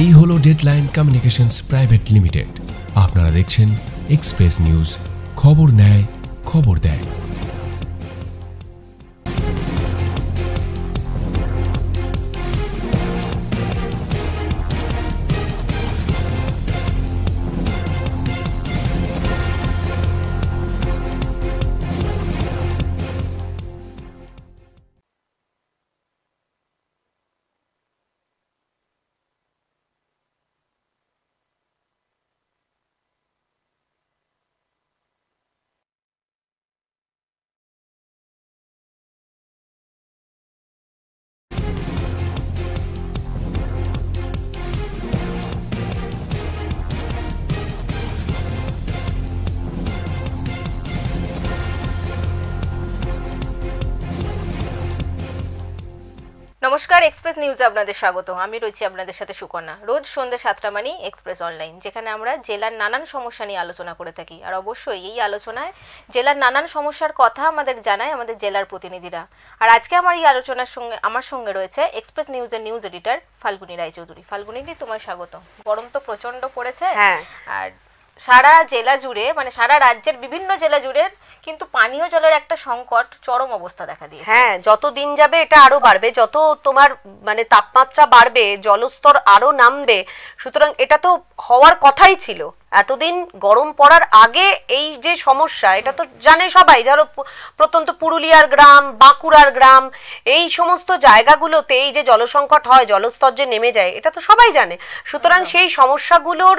এই হলো deadline communications private limited. আপনারা দেখছেন এক্সপ্রেস নিউজ, খবর নেয়, খবর দেয়। নমস্কার, এক্সপ্রেস নিউজে আপনাদের স্বাগত। আমি রয়েছি আপনাদের সাথে সুকন্যা। রোজ সন্ধ্যে 7টা মানেই এক্সপ্রেস অনলাইন, যেখানে আমরা জেলার নানান সমস্যা নিয়ে আলোচনা করে থাকি। আর অবশ্যই এই আলোচনায় জেলার নানান সমস্যার কথা আমাদের জানায় আমাদের জেলার প্রতিনিধিরা। আর আজকে আমার এই আলোচনার সঙ্গে আমার সঙ্গে রয়েছে এক্সপ্রেস নিউজের নিউজ এডিটর ফাল্গুনী রায়চৌধুরী। ফাল্গুনীদি, তোমার স্বাগত। গরম তো প্রচন্ড পড়েছে, আর সারা জেলা জুড়ে, মানে সারা রাজ্যের বিভিন্ন জেলা জুড়ে কিন্তু পানীয় জলের একটা সংকট, চরম অবস্থা দেখা দিয়েছে। হ্যাঁ, যত দিন যাবে এটা আরো বাড়বে, যত তোমার মানে তাপমাত্রা বাড়বে, জলস্তর আরো নামবে। সুতরাং এটা তো হওয়ার কথাই ছিল। এতদিন গরম পড়ার আগে এই যে সমস্যা, এটা তো জানে সবাই। ধরো প্রত্যন্ত পুরুলিয়ার গ্রাম, বাঁকুড়ার গ্রাম, এই সমস্ত জায়গাগুলোতে এই যে জলসংকট হয়, জলস্তর যে নেমে যায়, এটা তো সবাই জানে। সুতরাং সেই সমস্যাগুলোর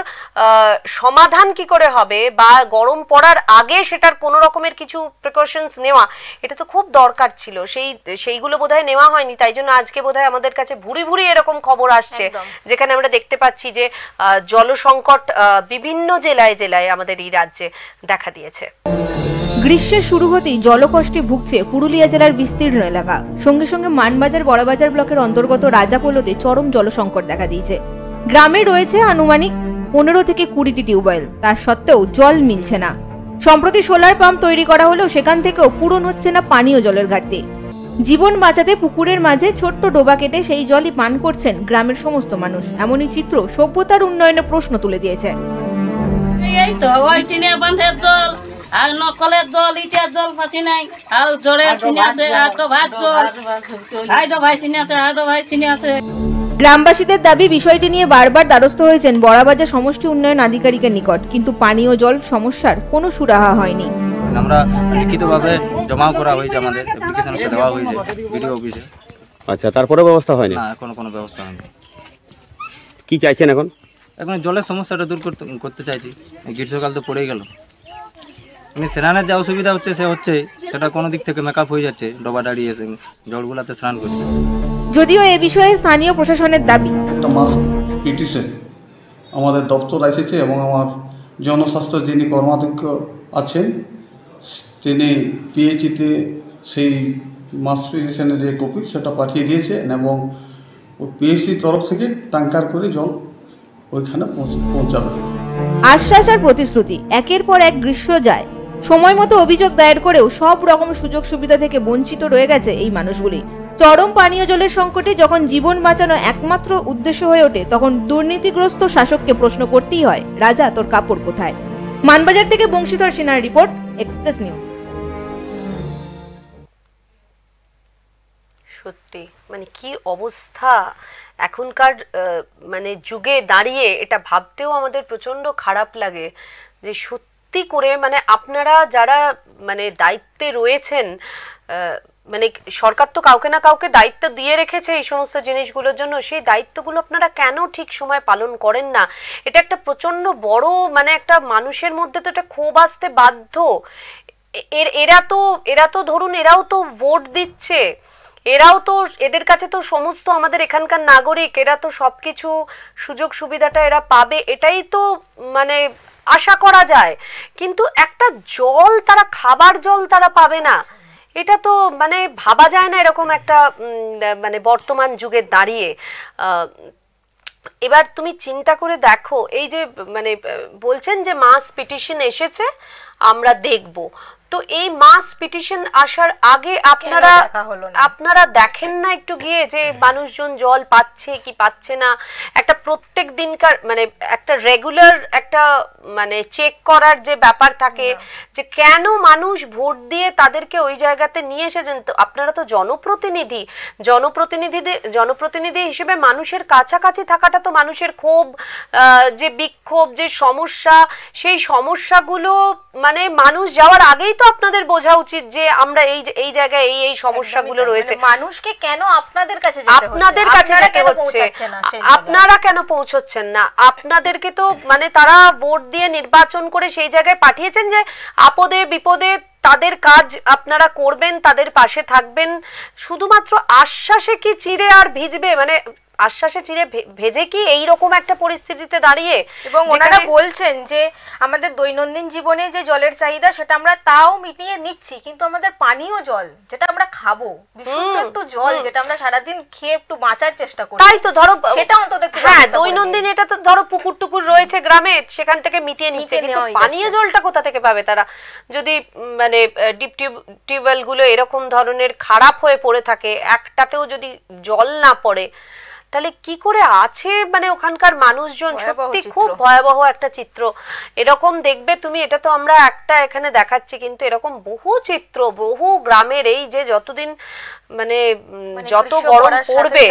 সমাধান কি করে হবে, বা গরম পড়ার আগে সেটার কোনো রকমের কিছু প্রিকশনস নেওয়া, এটা তো খুব দরকার ছিল। সেইগুলো বোধহয় নেওয়া হয়নি। তাই জন্য আজকে বোধহয় আমাদের কাছে ভুরি ভুরি এরকম খবর আসছে, যেখানে আমরা দেখতে পাচ্ছি যে জলসংকট বিভিন্ন জেলায় জেলায় আমাদের এই রাজ্যে দেখা দিয়েছে। গ্রীষ্মের শুরু হতেই জলকষ্টে ভুগছে পুরুলিয়া জেলার বিস্তীর্ণ এলাকা। সঙ্গে সঙ্গে মানবাজার বড়বাজার ব্লকের অন্তর্গত রাজাপোলোতে চরম জলসংকট দেখা দিয়েছে। গ্রামে রয়েছে আনুমানিক 15 থেকে 20টি টিউবওয়েল, তার সত্ত্বেও জল মিলছে না। সম্প্রতি সোলার পাম্প তৈরি করা হলেও সেখান থেকেও পূরণ হচ্ছে না পানীয় জলের ঘাটতি। জীবন বাঁচাতে পুকুরের মাঝে ছোট্ট ডোবা কেটে সেই জলই পান করছেন গ্রামের সমস্ত মানুষ। এমনই চিত্র সভ্যতার উন্নয়নে প্রশ্ন তুলে দিয়েছে। এই তো ওই টিনের বাঁধের জল আর নকলের জল, ইটার জল পাচ্ছি নাই। আর জোরের সিনে আছে, আর তো ভাত জল, হাইডো ভাই সিনে আছে, হাইডো ভাই সিনে আছে। গ্রামবাসীদের দাবি, বিষয়টি নিয়ে বারবার দ্বারস্থ হয়েছেন বড়বাজার সমষ্টি উন্নয়ন আধিকারিকের নিকট, কিন্তু পানীয় জল সমস্যার কোনো সুরাহা হয়নি। আমরা লিখিতভাবে জমা করা হয়েছে, আমাদের অ্যাপ্লিকেশন দেওয়া হয়েছে বিডিও অফিসে। আচ্ছা, তারপরে ব্যবস্থা হয়নি? না, এখনো কোনো ব্যবস্থা হয়নি। কি চাইছেন এখন? এখন জলের সমস্যাটা দূর করতে চাইছি। গ্রীষ্মকাল তো পড়েই গেল, মানে স্নানের যা অসুবিধা হচ্ছে সেটা কোনো দিক থেকে মেকআপ হয়ে যাচ্ছে। ডোবা দাঁড়িয়ে এসে জলগুলাতে স্নান করি। যদিও এ বিষয়ে স্থানীয় প্রশাসনের দাবি, একটা মাস পিটিশন আমাদের দপ্তর এসেছে এবং আমার জনস্বাস্থ্য যিনি কর্মাধ্যক্ষ আছেন তিনি পিএইচিতে সেই মাস পিটিশনের যে কপি সেটা পাঠিয়ে দিয়েছেন, এবং পিএইচির তরফ থেকে ট্যাঙ্কার করে জল ওইখানে পৌঁছাবে। আশ্বাস আর প্রতিশ্রুতি, একের পর এক গ্রীষ্ম যায়, সময় মতো অভিযোগ দায়ের করেও সব রকম সুযোগ সুবিধা থেকে বঞ্চিত রয়ে গেছে এই মানুষগুলি। চরম পানীয় জলের সংকটে যখন জীবন বাঁচানো একমাত্র উদ্দেশ্য হয়ে ওঠে, তখন দুর্নীতিগ্রস্ত শাসককে প্রশ্ন করতেই হয়, রাজা তোর কাপড় কোথায়? মানবাজার থেকে বংশীধর সিনহার রিপোর্ট, এক্সপ্রেস নিউজ। সত্যি মানে কি অবস্থা এখনকার মানে যুগে দাঁড়িয়ে, এটা ভাবতেও আমাদের প্রচন্ড খারাপ লাগে যে সত্যি করে মানে আপনারা যারা মানে দায়িত্বে রয়েছেন, মানে সরকার তো কাউকে না কাউকে দায়িত্ব দিয়ে রেখেছে এই সমস্ত জিনিসগুলোর জন্য, সেই দায়িত্বগুলো আপনারা কেন ঠিক সময় পালন করেন না? এটা একটা প্রচন্ড বড় মানে একটা মানুষের মধ্যে তো একটা ক্ষোভ আসতে বাধ্য। এরা তো ধরুন এরাও তো ভোট দিচ্ছে, এরাও তো, এদের কাছে তো সমস্ত আমাদের এখানকার নাগরিক, এরা তো সবকিছু সুযোগ সুবিধাটা এরা পাবে, এটাই তো মানে আশা করা যায়। কিন্তু একটা জল, তারা খাবার জল তারা পাবে না, এটা তো মানে ভাবা যায় না এরকম একটা মানে বর্তমান যুগে দাঁড়িয়ে। এবার তুমি চিন্তা করে দেখো, এই যে মানে বলছেন যে মাস পিটিশন এসেছে, আমরা দেখব, তো এই মাস পিটিশন আসার আগে আপনারা দেখেন না একটু গিয়ে যে মানুষজন জল পাচ্ছে কি পাচ্ছে না, একটা প্রত্যেক দিনকার মানে একটা রেগুলার একটা মানে চেক করার যে ব্যাপার থাকে যে কেন মানুষ ভোট দিয়ে তাদেরকে ওই জায়গাতে নিয়ে এসেছেন। তো আপনারা তো জনপ্রতিনিধি হিসেবে মানুষের কাছাকাছি থাকাটা তো মানুষের ক্ষোভ, যে বিক্ষোভ, যে সমস্যা, সেই সমস্যাগুলো মানে মানুষ যাওয়ার আগেই তো আপনাদের বোঝা উচিত যে আমরা এই জায়গায় এই সমস্যাগুলো রয়েছে। মানুষকে কেন আপনাদের কাছে যেতে হচ্ছে, আপনাদের কাছে যেতে হচ্ছে, আপনারা কেন পৌঁছচ্ছেন না? আপনাদেরকে তো মানে তারা ভোট দিয়ে নির্বাচন করে সেই জায়গায় পাঠিয়েছেন যে আপদে বিপদে তাদের কাজ আপনারা করবেন, তাদের পাশে থাকবেন। শুধুমাত্র আশ্বাসে কি চিড়ে আর ভিজবে, মানে আশ্বাসে চিড়ে ভেজে কি এইরকম একটা পরিস্থিতিতে দাঁড়িয়ে? এবং ওনারা বলছেন যে আমাদের দৈনন্দিন জীবনে যে জলের চাহিদা সেটা আমরা তাও মিটিয়ে নিচ্ছি, কিন্তু আমাদের পানীয় জল যেটা আমরা খাবো, বিশুদ্ধ একটু জল যেটা আমরা সারাদিন খেয়ে একটু বাঁচার চেষ্টা করি, তাই তো ধরো সেটা অন্তত একটু দৈনন্দিন এটা তো ধরো পুকুর টুকুর রয়েছে গ্রামে, সেখান থেকে মিটিয়ে নিচ্ছে, কিন্তু পানীয় জলটা কোথা থেকে পাবে তারা? যদি মানে ডিপ টিউবওয়েল গুলো এরকম ধরনের খারাপ হয়ে পড়ে থাকে, একটাতেও যদি জল না পড়ে, তাহলে কি করে আছে মানে ওখানকার মানুষজন? সত্যি খুব ভয়াবহ একটা চিত্র। এরকম দেখবে তুমি, এটা তো আমরা একটা এখানে দেখাচ্ছি, কিন্তু এরকম বহু চিত্র বহু গ্রামের এই যে যতদিন মানে যত গরম পড়বে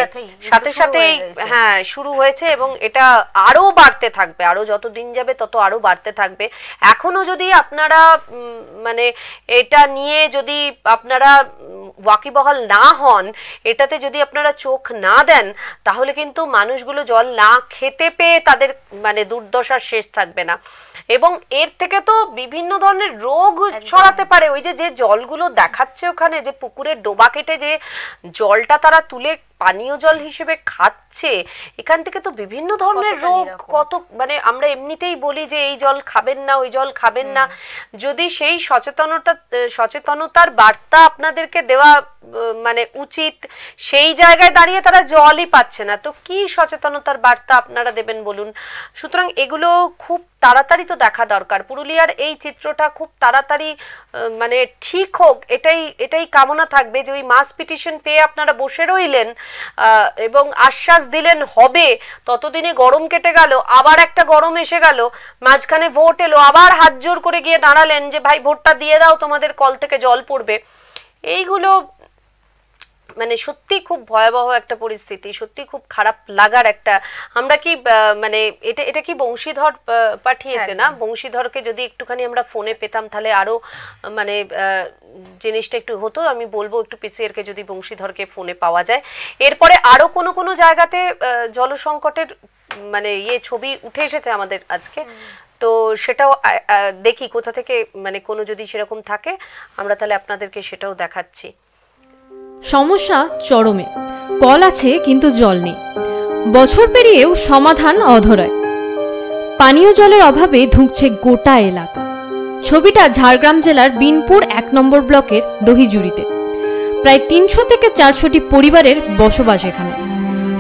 সাথে সাথেই হ্যাঁ শুরু হয়েছে, এবং এটা আরো বাড়তে থাকবে, আরো যত দিন যাবে তত আরো বাড়তে থাকবে। এখনো যদি আপনারা মানে এটা নিয়ে যদি আপনারা ওয়াকিবহাল না হন, এটাতে যদি আপনারা চোখ না দেন, তাহলে কিন্তু মানুষগুলো জল না খেতে পেয়ে তাদের মানে দুর্দশার শেষ থাকবে না। এবং এর থেকে তো বিভিন্ন ধরনের রোগ ছড়াতে পারে। ওই যে জলগুলো দেখাচ্ছে ওখানে, যে পুকুরের ডোবা কেটে যে জলটা তারা তুলে পানীয় জল হিসেবে খাচ্ছে, এখান থেকে তো বিভিন্ন ধরনের রোগ, কত মানে আমরা এমনিতেই বলি যে এই জল খাবেন না, ওই জল খাবেন না। যদি সেই সচেতনতার বার্তা আপনাদেরকে দেওয়া মানে উচিত, সেই জায়গায় দাঁড়িয়ে তারা জলই পাচ্ছে না, তো কি সচেতনতার বার্তা আপনারা দেবেন বলুন? সুতরাং এগুলো খুব তাড়াতাড়ি তো দেখা দরকার। পুরুলিয়ার এই চিত্রটা খুব তাড়াতাড়ি মানে ঠিক হোক, এটাই কামনা থাকবে যে ওই মাস পিটিশন পেয়ে আপনারা বসে রইলেন এবং আশ্বাস দিলেন হবে, ততদিনে গরম কেটে গেল, আবার একটা গরম এসে গেল, মাঝখানে ভোট এলো, আবার হাত জোর করে গিয়ে দাঁড়ালেন যে ভাই ভোটটা দিয়ে দাও, তোমাদের কল থেকে জল পড়বে। এইগুলো মানে সত্যি খুব ভয়াবহ একটা পরিস্থিতি, সত্যি খুব খারাপ লাগার একটা। আমরা কি মানে এটা কি বংশীধর পাঠিয়েছে না? বংশীধরকে যদি একটুখানি আমরা ফোনে পেতাম তাহলে আরো মানে জিনিসটা একটু হতো। আমি বলবো একটু পিসিআরকে যদি বংশীধরকে ফোনে পাওয়া যায়। এরপরে আরো কোনো জায়গাতে জলসংকটের মানে ছবি উঠে এসেছে আমাদের আজকে, তো সেটাও দেখি কোথা থেকে মানে কোনো যদি সেরকম থাকে আমরা তাহলে আপনাদেরকে সেটাও দেখাচ্ছি। সমস্যা চরমে, কল আছে কিন্তু জল নেই, বছর পেরিয়েও সমাধান অধরায়, পানীয় জলের অভাবে ধুঁকছে গোটা এলাকা। ছবিটা ঝাড়গ্রাম জেলার বিনপুর 1 নম্বর ব্লকের দহিজুড়িতে। প্রায় 300 থেকে 400টি পরিবারের বসবাস এখানে।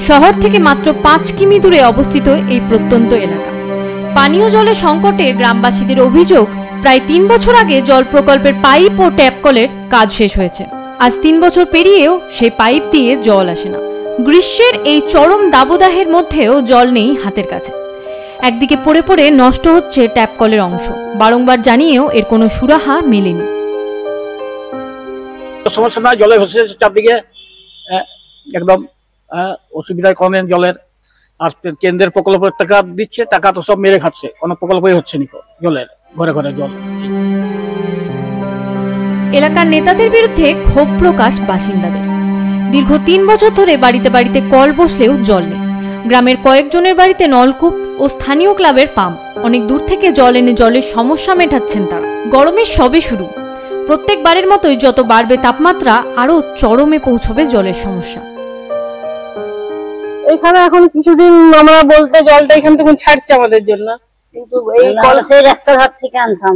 শহর থেকে মাত্র 5 কিমি দূরে অবস্থিত এই প্রত্যন্ত এলাকা। পানীয় জলের সংকটে গ্রামবাসীদের অভিযোগ, প্রায় 3 বছর আগে জল প্রকল্পের পাইপ ও ট্যাপ কলের কাজ শেষ হয়েছে। আজ 3 বছর পেরিয়েও সেই পাইপ দিয়ে জল আসে না। গ্রীষ্মের এই চরম দাবদাহের মধ্যেও জল নেই হাতের কাছে। একদিকে পড়ে পড়ে নষ্ট হচ্ছে ট্যাপ কলের অংশ, বারংবার জানিয়েও এর কোনো সুরাহা মেলেনি। সমস্যা নয়, জলে ভেসে চারদিকে একদম অসুবিধায় কমেন জলের। আর কেন্দ্রের প্রকল্পের টাকা দিচ্ছে, টাকা তো সব মেরে খাচ্ছে, কোনো প্রকল্পই হচ্ছে না জলের, ঘরে ঘরে জল। এলাকার নেতাদের বিরুদ্ধে ক্ষোভ প্রকাশ বাসিন্দাদের। দীর্ঘ 3 বছর ধরে বাড়িতে বাড়িতে কল বসলেও জল নেই। গ্রামের কয়েকজনের বাড়িতে নলকূপ ও স্থানীয় ক্লাবের পাম্প। অনেক দূর থেকে জল এনে জলের সমস্যা মেটাচ্ছেন তারা। গরমের সবে শুরু, প্রত্যেকবারের মতোই যত বাড়বে তাপমাত্রা আরো চরমে পৌঁছবে জলের সমস্যা। এখানে এখন কিছুদিন আমরা বলতে জলটা এখান থেকে ছাড়ছে আমাদের জন্য, কিন্তু এই কলসের রাস্তাঘাট থেকে আনতাম,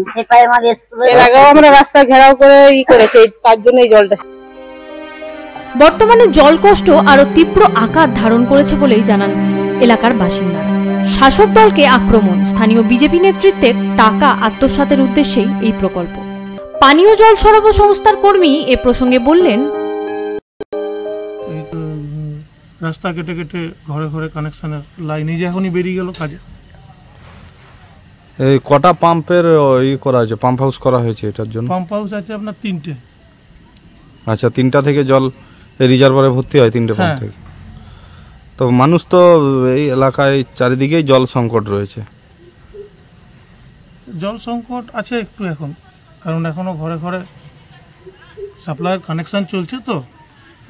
এর আগেও আমরা রাস্তা ঘেরাও করে করেছি, তার জন্য এই জলটা। বর্তমানে জল কষ্ট আরো তীব্র আকার ধারণ করেছে বলেই জানান এলাকার বাসিন্দারা। শাসক দলকে আক্রমণ, স্থানীয় বিজেপি নেতৃত্বের টাকা আত্মসাতের উদ্দেশ্যেই এই প্রকল্প। পানীয় জল সরবরাহ সংস্থার কর্মী এ প্রসঙ্গে বললেন, রাস্তা কেটে কেটে ঘরে ঘরে কানেকশনের লাইন এই যে এখনই বেরিয়ে গেল কাজে। এই কটা পাম্পের করা হয়েছে, পাম্প হাউস করা হয়েছে এটার জন্য? পাম্প হাউস আছে আপনার 3টে। আচ্ছা, 3টা থেকে জল রিজার্ভারে ভর্তি হয় 3টে পাম্প থেকে। তো মানুষ তো এই এলাকায় চারিদিকেই জল সংকট রয়েছে। জল সংকট আছে একটু এখন, কারণ এখনো ঘরে ঘরে সাপ্লাইয়ের কানেকশন চলছে তো,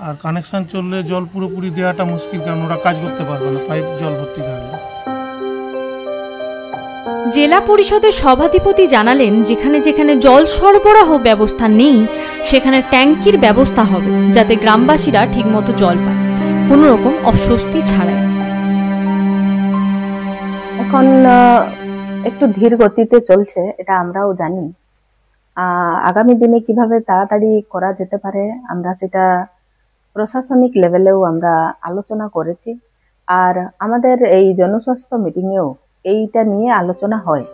আর কানেকশন চললে জল পুরোপুরি দেওয়াটা মুশকিল, কারণ ওরা কাজ করতে পারবে না পাইপ জল ভর্তি থাকবে। জেলা পরিষদের সভাধিপতি জানালেন, যেখানে যেখানে জল সরবরাহ ব্যবস্থা নেই সেখানে ট্যাঙ্কির ব্যবস্থা হবে, যাতে গ্রামবাসীরা ঠিকমতো জল পায়, কোনো রকম অস্বস্তি ছাড়াই। এখন একটু ধীর গতিতে চলছে, এটা আমরাও জানি। আগামী দিনে কিভাবে তাড়াতাড়ি করা যেতে পারে আমরা সেটা প্রশাসনিক লেভেলেও আমরা আলোচনা করেছি, আর আমাদের এই জনস্বাস্থ্য মিটিংয়েও এইটা নিয়ে আলোচনা হয়।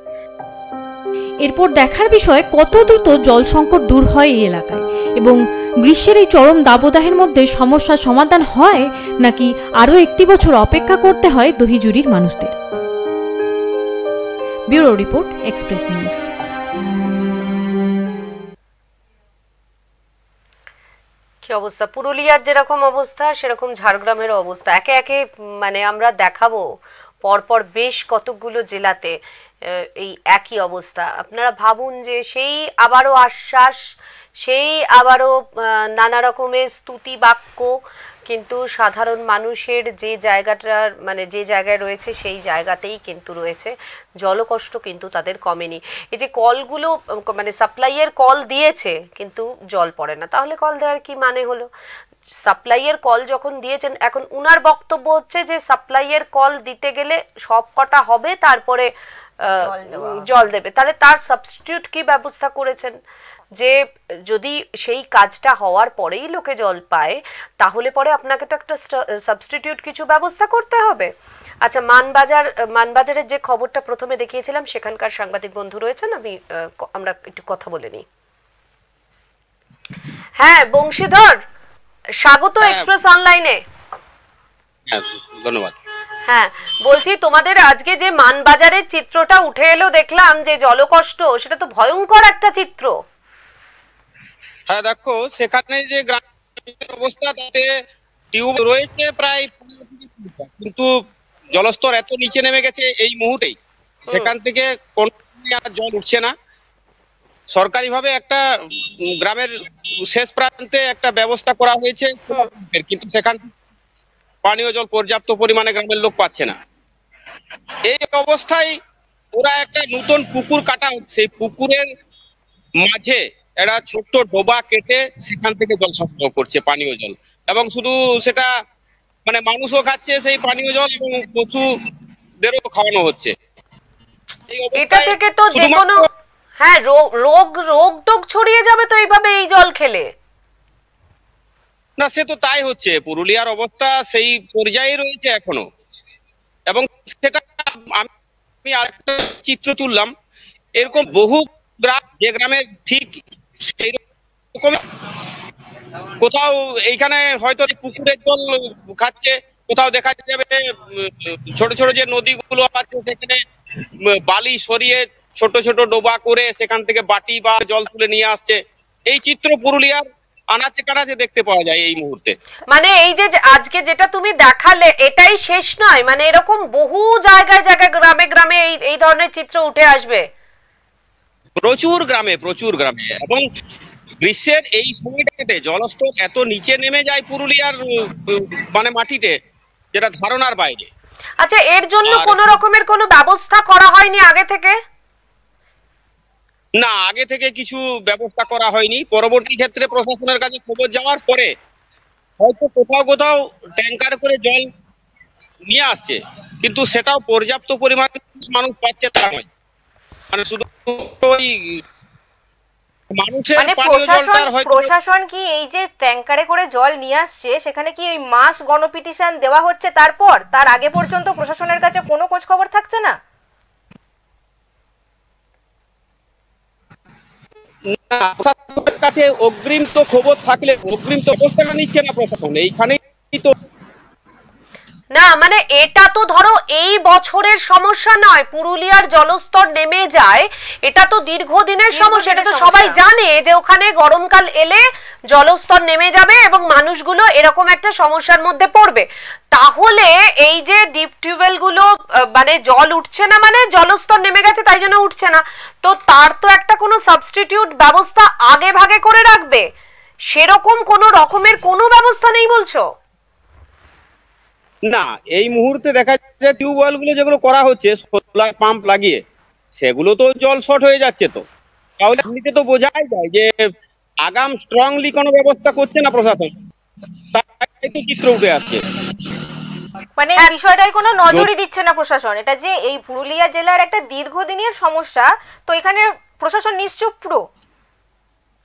এরপর দেখার বিষয় কত দ্রুত জল সংকট দূর হয় এই এলাকায়, এবং গ্রীষ্মের এই চরম দাবদাহের মধ্যে সমস্যার সমাধান হয় নাকি আরও 1 বছর অপেক্ষা করতে হয় দহিজুরির মানুষদের। Bureau report, express news. কি অবস্থা পুরুলিয়ার, যেরকম অবস্থা সেরকম ঝাড়গ্রামের অবস্থা। একে একে মানে আমরা দেখাবো পরপর বেশ কতগুলো জেলাতে এই একই অবস্থা। আপনারা ভাবুন যে সেই আবারও আশ্বাস, সেই আবারও নানা রকমের স্তুতি বাক্য, কিন্তু সাধারণ মানুষের যে জায়গাটার মানে যে জায়গায় রয়েছে সেই জায়গাতেই কিন্তু রয়েছে। জলকষ্ট কিন্তু তাদের কমেনি। এই যে কলগুলো মানে সাপ্লাইয়ের কল দিয়েছে কিন্তু জল পড়ে না, তাহলে কল দেওয়ার কি মানে হলো? সাপ্লাইয়ের কল যখন দিয়েছেন, এখন উনার বক্তব্য হচ্ছে যে সাপ্লাইয়ের কল দিতে গেলে সব কটা হবে তারপরে জল দেবে, তাহলে তার সাবস্টিটিউট কি ব্যবস্থা করেছেন? যে যদি সেই কাজটা হওয়ার পরেই লোকে জল পায়, তাহলে পরে আপনাকে তো একটা সাবস্টিটিউট কিছু ব্যবস্থা করতে হবে। আচ্ছা, মানবাজারের যে খবরটা প্রথমে দেখিয়েছিলাম, সেখানকার সাংবাদিক বন্ধু রয়েছেন, আমরা একটু কথা বলে নিই। হ্যাঁ বংশীধর, স্বাগত এক্সপ্রেস অনলাইনে। ধন্যবাদ। হ্যাঁ বলছি, তোমাদের আজকে যে মানবাজারের চিত্রটা উঠে এলো, দেখলাম যে জলকষ্ট, সেটা তো ভয়ঙ্কর একটা চিত্র। হ্যাঁ দেখো, সেখানে যে গ্রামের অবস্থা, তাতে টিউব রয়েছে প্রায়, কিন্তু জলস্তর এত নিচে নেমে গেছে এই মুহূর্তেই, সেখান থেকে কোন জল উঠছে না। সরকারিভাবে একটা গ্রামের শেষ প্রান্তে একটা ব্যবস্থা করা হয়েছে, কিন্তু সেখান পানীয় জল পর্যাপ্ত পরিমাণে গ্রামের লোক পাচ্ছে না। এই অবস্থায় ওরা একটা নতুন পুকুর কাটা হচ্ছে, পুকুরের মাঝে একটা ছোট্ট ডোবা কেটে সেখান থেকে জল সংগ্রহ করছে, পানীয় জল, এবং শুধু সেটা মানে মানুষও খাচ্ছে সেই পানীয় জল, এবং পশুদেরও খাওয়ানো হচ্ছে। এটা থেকে তো যে কোনো রোগ টোগ ছড়িয়ে যাবে তো এইভাবে এই জল খেলে। না, সে তো তাই হচ্ছে, পুরুলিয়ার অবস্থা সেই পর্যায়ে রয়েছে এখনো। এবং সেটা আমি আরেকটা চিত্র তুললাম, এরকম বহু গ্রাম, যে গ্রামের ঠিক সেই রকম, কোথাও এইখানে হয়তো পুকুরের জল খাচ্ছে, কোথাও দেখা যাবে ছোট ছোট যে নদীগুলো আছে সেখানে বালি সরিয়ে ছোট ছোট ডোবা করে সেখান থেকে বাটি বা জল তুলে নিয়ে আসছে। এই চিত্র পুরুলিয়ার আনাচে কানাচে দেখতে পাওয়া যায় এই মুহূর্তে। মানে এই যে আজকে যেটা তুমি দেখালে, এটাই শেষ নয়, মানে এরকম বহু জায়গায় জায়গায় গ্রামে গ্রামে এই ধরনের চিত্র উঠে আসবে। প্রচুর গ্রামে, এবং গ্রীষ্মের এই সময়টাতে জলস্তর এত নিচে নেমে যায় পুরুলিয়ার মানে মাটিতে, যেটা ধারণার বাইরে। আচ্ছা, এর জন্য কোন রকমের কোনো ব্যবস্থা করা হয়নি আগে থেকে? না, আগে থেকে কিছু ব্যবস্থা করা হয়নি। পরবর্তী ক্ষেত্রে প্রশাসনের কাছে খবর যাওয়ার পরে হয়তো কোথাও কোথাও ট্যাঙ্কার করে জল নিয়ে আসছে, কিন্তু সেটাও পর্যাপ্ত পরিমাণে মানুষ পাচ্ছে তা নয়। মানে শুধু ওই মানুষের পানীয় জলটার হয়তো প্রশাসন কি এই যে ট্যাঙ্কারে করে জল নিয়ে আসছে, সেখানে কি ওই মাস গণপিটিশন দেওয়া হচ্ছে, তার আগে পর্যন্ত প্রশাসনের কাছে কোনো খোঁজ খবর থাকছে না? না, প্রশাসনের কাছে অগ্রিম তো খবর থাকলে অগ্রিম তো অবস্থাটা নিচ্ছে না প্রশাসন, এইখানেই তো। না মানে এটা তো ধরো এই বছরের সমস্যা নয়, পুরুলিয়ার জলস্তর নেমে যায়, এটা তো দীর্ঘদিনের সমস্যা, এটা তো সবাই জানে যে ওখানে গরমকাল এলে জলস্তর নেমে যাবে এবং মানুষগুলো এরকম একটা সমস্যার মধ্যে পড়বে। তাহলে এই যে ডিপ টিউবওয়েল গুলো মানে জল উঠছে না, মানে জলস্তর নেমে গেছে তাই জন্য উঠছে না, তো তার তো একটা কোনো সাবস্টিটিউট ব্যবস্থা আগে ভাগে করে রাখবে, সেরকম কোনো রকমের কোনো ব্যবস্থা নেই বলছো? না, এই মুহূর্তে দেখা যায় টিউবওয়েল গুলো যেগুলো করা হচ্ছে সোলার পাম্প লাগিয়ে, সেগুলো তো জল শর্ট হয়ে যাচ্ছে। তো তাহলে এমনিতে তো বোঝাই যায় যে আগাম স্ট্রংলি কোনো ব্যবস্থা করছে না প্রশাসন, তাই তো চিত্র উঠে আসছে। মানে বিষয়টাই কোনো নজরই দিচ্ছে না প্রশাসন। এটা যে এই পুরুলিয়া জেলার একটা দীর্ঘদিনের সমস্যা, তো এখানে প্রশাসন নিশ্চুপ,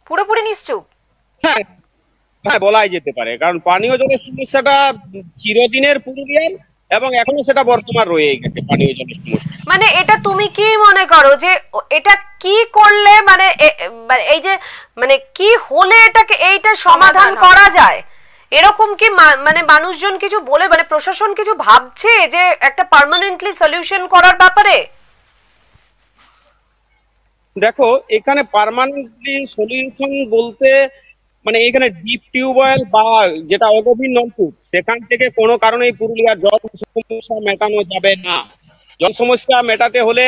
পুরোপুরি নিশ্চুপ। হ্যাঁ হ্যাঁ, বলাই যেতে পারে, কারণ পানীয় জলের সমস্যাটা চিরদিনের পুরুলিয়ার এবং এখনো সেটা বর্তমান রয়ে গেছে পানীয় জলের সমস্যা। মানে এটা তুমি কি মনে করো যে এটা কি করলে মানে এই যে মানে কি হলে এটাকে এইটা সমাধান করা যায়, এরকম কি মানে মানুষজন কিছু বলে, মানে প্রশাসন কিছু ভাবছে যে একটা পার্মানেন্টলি সলিউশন করার ব্যাপারে? দেখো, এখানে পার্মানেন্টলি সলিউশন বলতে মানে এখানে ডিপ টিউবওয়েল বা যেটা অগভীর নলকূপ, সেখান থেকে কোনো কারণেই পুরুলিয়ার জল সমস্যা মেটানো যাবে না। জল সমস্যা মেটাতে হলে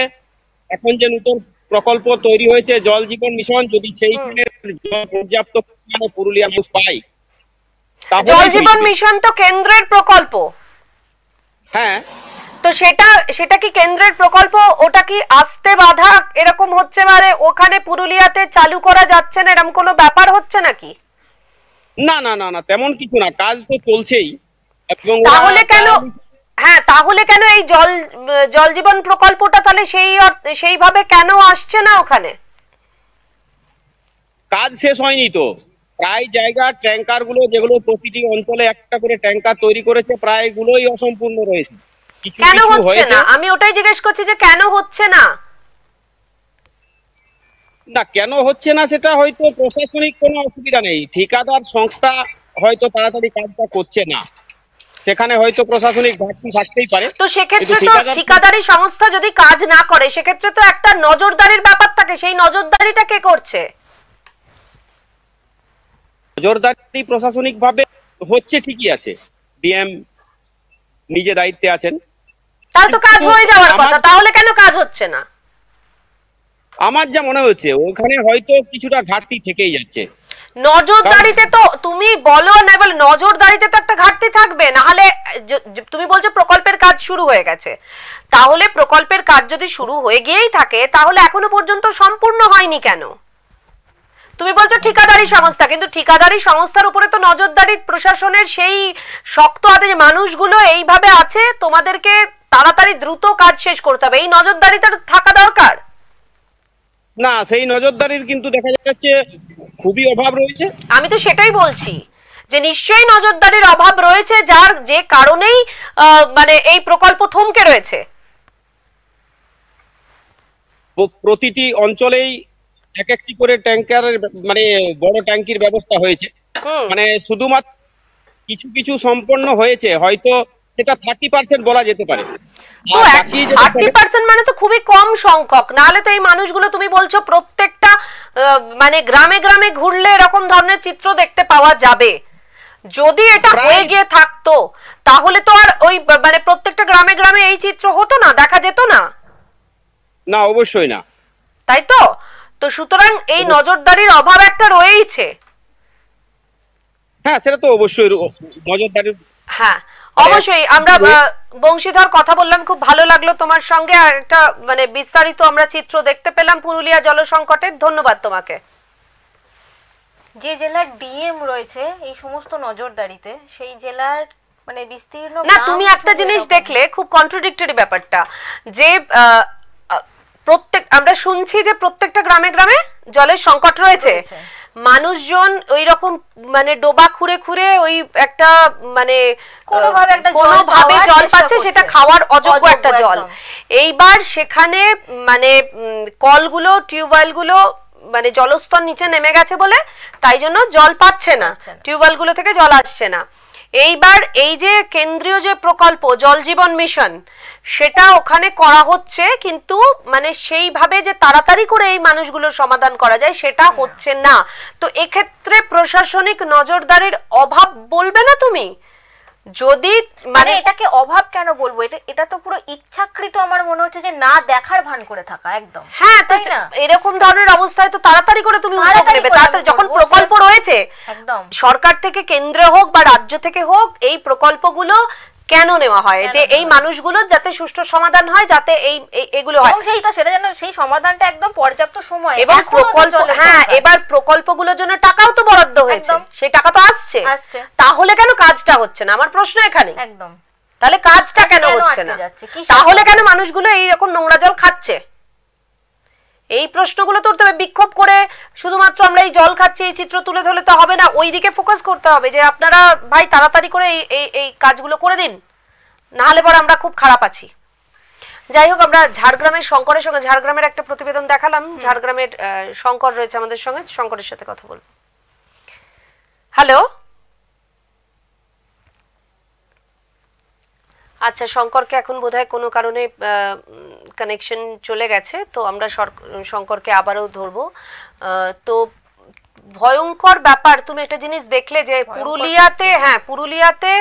এখন যে নতুন প্রকল্প তৈরি হয়েছে জল জীবন মিশন, যদি সেইখানে জল পর্যাপ্ত পরিমাণে পুরুলিয়া মানুষ পায়। জল জীবন মিশন তো কেন্দ্রের প্রকল্প। হ্যাঁ, তো সেটা কি কেন্দ্রের প্রকল্প, ওটা কি আসতে বাধা এরকম হচ্ছে, মানে ওখানে পুরুলিয়াতে চালু করা যাচ্ছে না এরকম কোনো ব্যাপার হচ্ছে নাকি? না না না না, তেমন কিছু না, কাজ তো চলছেই। তাহলে কেন, হ্যাঁ তাহলে কেন এই জল জীবন প্রকল্পটা তাহলে সেইভাবে কেন আসছে না ওখানে? কাজ শেষ হয়নি তো, প্রায় জায়গা ট্যাঙ্কার গুলো যেগুলো প্রতিটি অঞ্চলে একটা করে ট্যাঙ্কার তৈরি করেছে প্রায় গুলোই অসম্পূর্ণ রয়েছে। কেন হচ্ছে না, আমি ওটাই জিজ্ঞেস করছি যে কেন হচ্ছে না। না, কেন হচ্ছে না সেটা হয়তো প্রশাসনিক কোনো অসুবিধা নেই, ঠিকাদার সংস্থা হয়তো তাড়াতাড়ি কাজটা করছে না, সেখানে হয়তো প্রশাসনিক ঘাটতি থাকতেই পারে। তো সেক্ষেত্রে তো ঠিকাদারি সংস্থা যদি কাজ না করে সেক্ষেত্রে তো একটা নজরদারির ব্যাপার থাকে, সেই নজরদারিটা কে করছে? নজরদারি প্রশাসনিক ভাবে হচ্ছে ঠিকই আছে, ডিএম নিজে দায়িত্বে আছেন, তাহলে তো কাজ হয়ে যাওয়ার কথা, তাহলে কেন কাজ হচ্ছে না? আমার যা মনে হচ্ছে ওখানে হয়তো কিছুটা ঘাটতি থেকেই যাচ্ছে। নজরদারিতে তো তুমি বলো না, বল নজরদারিতে তো একটা ঘাটতি থাকবে, না হলে তুমি বলছো প্রকল্পের কাজ শুরু হয়ে গেছে, তাহলে প্রকল্পের কাজ যদি শুরু হয়ে গিয়েই থাকে তাহলে এখনো পর্যন্ত সম্পূর্ণ হয়নি কেন? তুমি বলছো ঠিকাদারি সংস্থা, কিন্তু ঠিকাদারি সংস্থার উপরে তো নজরদারি প্রশাসনের সেই শক্ত হাতে, যে মানুষগুলো এইভাবে আছে তোমাদেরকে তাড়াতাড়ি দ্রুত কাজ শেষ করতে হবে, এই নজরদারিটা থাকা দরকার না? সেই নজরদারির কিন্তু দেখা যাচ্ছে খুবই অভাব রয়েছে। আমি তো সেটাই বলছি যে নিশ্চয়ই নজরদারির অভাব রয়েছে, যার যে কারণেই মানে এই প্রকল্প থমকে রয়েছে। প্রতিটি অঞ্চলেই এক একটি করে ট্যাঙ্কারের মানে বড় ট্যাঙ্কির ব্যবস্থা হয়েছে, মানে শুধুমাত্র কিছু কিছু সম্পন্ন হয়েছে, হয়তো সেটা 30% বলা যেতে পারে। 30% মানে তো খুবই কম সংখ্যক, নাহলে তো এই মানুষগুলো তুমি বলছো প্রত্যেকটা মানে গ্রামে গ্রামে ঘুরলে এরকম ধরনের চিত্র দেখতে পাওয়া যাবে। যদি এটা হয়ে গিয়ে থাকতো তাহলে তো আর ওই মানে প্রত্যেকটা গ্রামে গ্রামে এই চিত্র হতো না, দেখা যেত না। না, অবশ্যই না, তাই তো। তো সুতরাং এই নজরদারির অভাব একটা রয়েছে। হ্যাঁ, সেটা তো অবশ্যই নজরদারি। হ্যাঁ অবশ্যই। আমরা বংশীধর কথা বললাম, খুব ভালো লাগলো তোমার সঙ্গে, আর একটা মানে বিস্তারিত আমরা চিত্র দেখতে পেলাম পুরুলিয়া জল সংকটের। ধন্যবাদ তোমাকে। যে জেলার ডিএম রয়েছে এই সমস্ত নজরদারিতে, সেই জেলার মানে বিস্তীর্ণ না, তুমি একটা জিনিস দেখলে খুব কন্ট্রাডিক্টরি ব্যাপারটা, যে প্রত্যেক আমরা শুনছি যে প্রত্যেকটা গ্রামে গ্রামে জলের সংকট রয়েছে, মানুষজন ওই রকম মানে ডোবা খুঁড়ে খুঁড়ে ওই একটা মানে কোনোভাবে জল পাচ্ছে, সেটা খাওয়ার অযোগ্য একটা জল। এইবার সেখানে মানে কলগুলো টিউবওয়েলগুলো মানে জলস্তর নিচে নেমে গেছে বলে তাই জন্য জল পাচ্ছে না, টিউবওয়েলগুলো থেকে জল আসছে না। এইবার এই যে কেন্দ্রীয় যে প্রকল্প জল জীবন মিশন সেটা ওখানে করা হচ্ছে, কিন্তু মানে সেইভাবে যে তাড়াতাড়ি করে এই মানুষগুলোর সমাধান করা যায় সেটা হচ্ছে না। তো এক্ষেত্রে প্রশাসনিক নজরদারির অভাব বলবে না তুমি? যদি মানে এটাকে অভাব কেন বলবো, এটা তো পুরো ইচ্ছাকৃত আমার মনে হচ্ছে যে না দেখার ভান করে থাকা একদম। হ্যাঁ, তাই না? এরকম ধরনের অবস্থায় তো তাড়াতাড়ি করে তুমি উদ্যোগ নেবে, তাড়াতাড়ি যখন প্রকল্প রয়েছে একদম সরকার থেকে কেন্দ্র হোক বা রাজ্য থেকে হোক এই প্রকল্পগুলো কেন নেওয়া হয় যে এই মানুষগুলোর যাতে সুষ্ঠু সমাধান হয়, যাতে এই এগুলো হয় এবং সেটা যেন সেই সমাধানটা একদম পর্যাপ্ত সময় এবং প্রকল্প, হ্যাঁ এবার প্রকল্পগুলোর জন্য টাকাও তো বরাদ্দ হয়েছে, সেই টাকা তো আসছে, তাহলে কেন কাজটা হচ্ছে না আমার প্রশ্ন এখানে। একদম, তাহলে কাজটা কেন হচ্ছে না, তাহলে কেন মানুষগুলো এইরকম নোংরা জল খাচ্ছে? এই প্রশ্নগুলো তুলতে হবে। বিক্ষোভ করে শুধুমাত্র আমরা এই জল খাচ্ছি এই চিত্র তুলে ধরলে তো হবে না, ওই দিকে ফোকাস করতে হবে যে আপনারা ভাই তাড়াতাড়ি করে এই কাজগুলো করে দিন, না হলে পরে আমরা খুব খারাপ আছি। যাই হোক, আমরা ঝাড়গ্রামের শঙ্করের সঙ্গে ঝাড়গ্রামের একটা প্রতিবেদন দেখালাম, ঝাড়গ্রামের শঙ্কর রয়েছে আমাদের সঙ্গে, শঙ্করের সাথে কথা বলবো। হ্যালো, আচ্ছা শঙ্করকে এখন বোধহয় কোনো কারণে কানেকশন চলে গেছে, তো আমরা শঙ্করকে আবারও ধরবো। তো ভয়ঙ্কর ব্যাপার, তুমি একটা জিনিস দেখলে যে পুরুলিয়াতে, হ্যাঁ পুরুলিয়াতে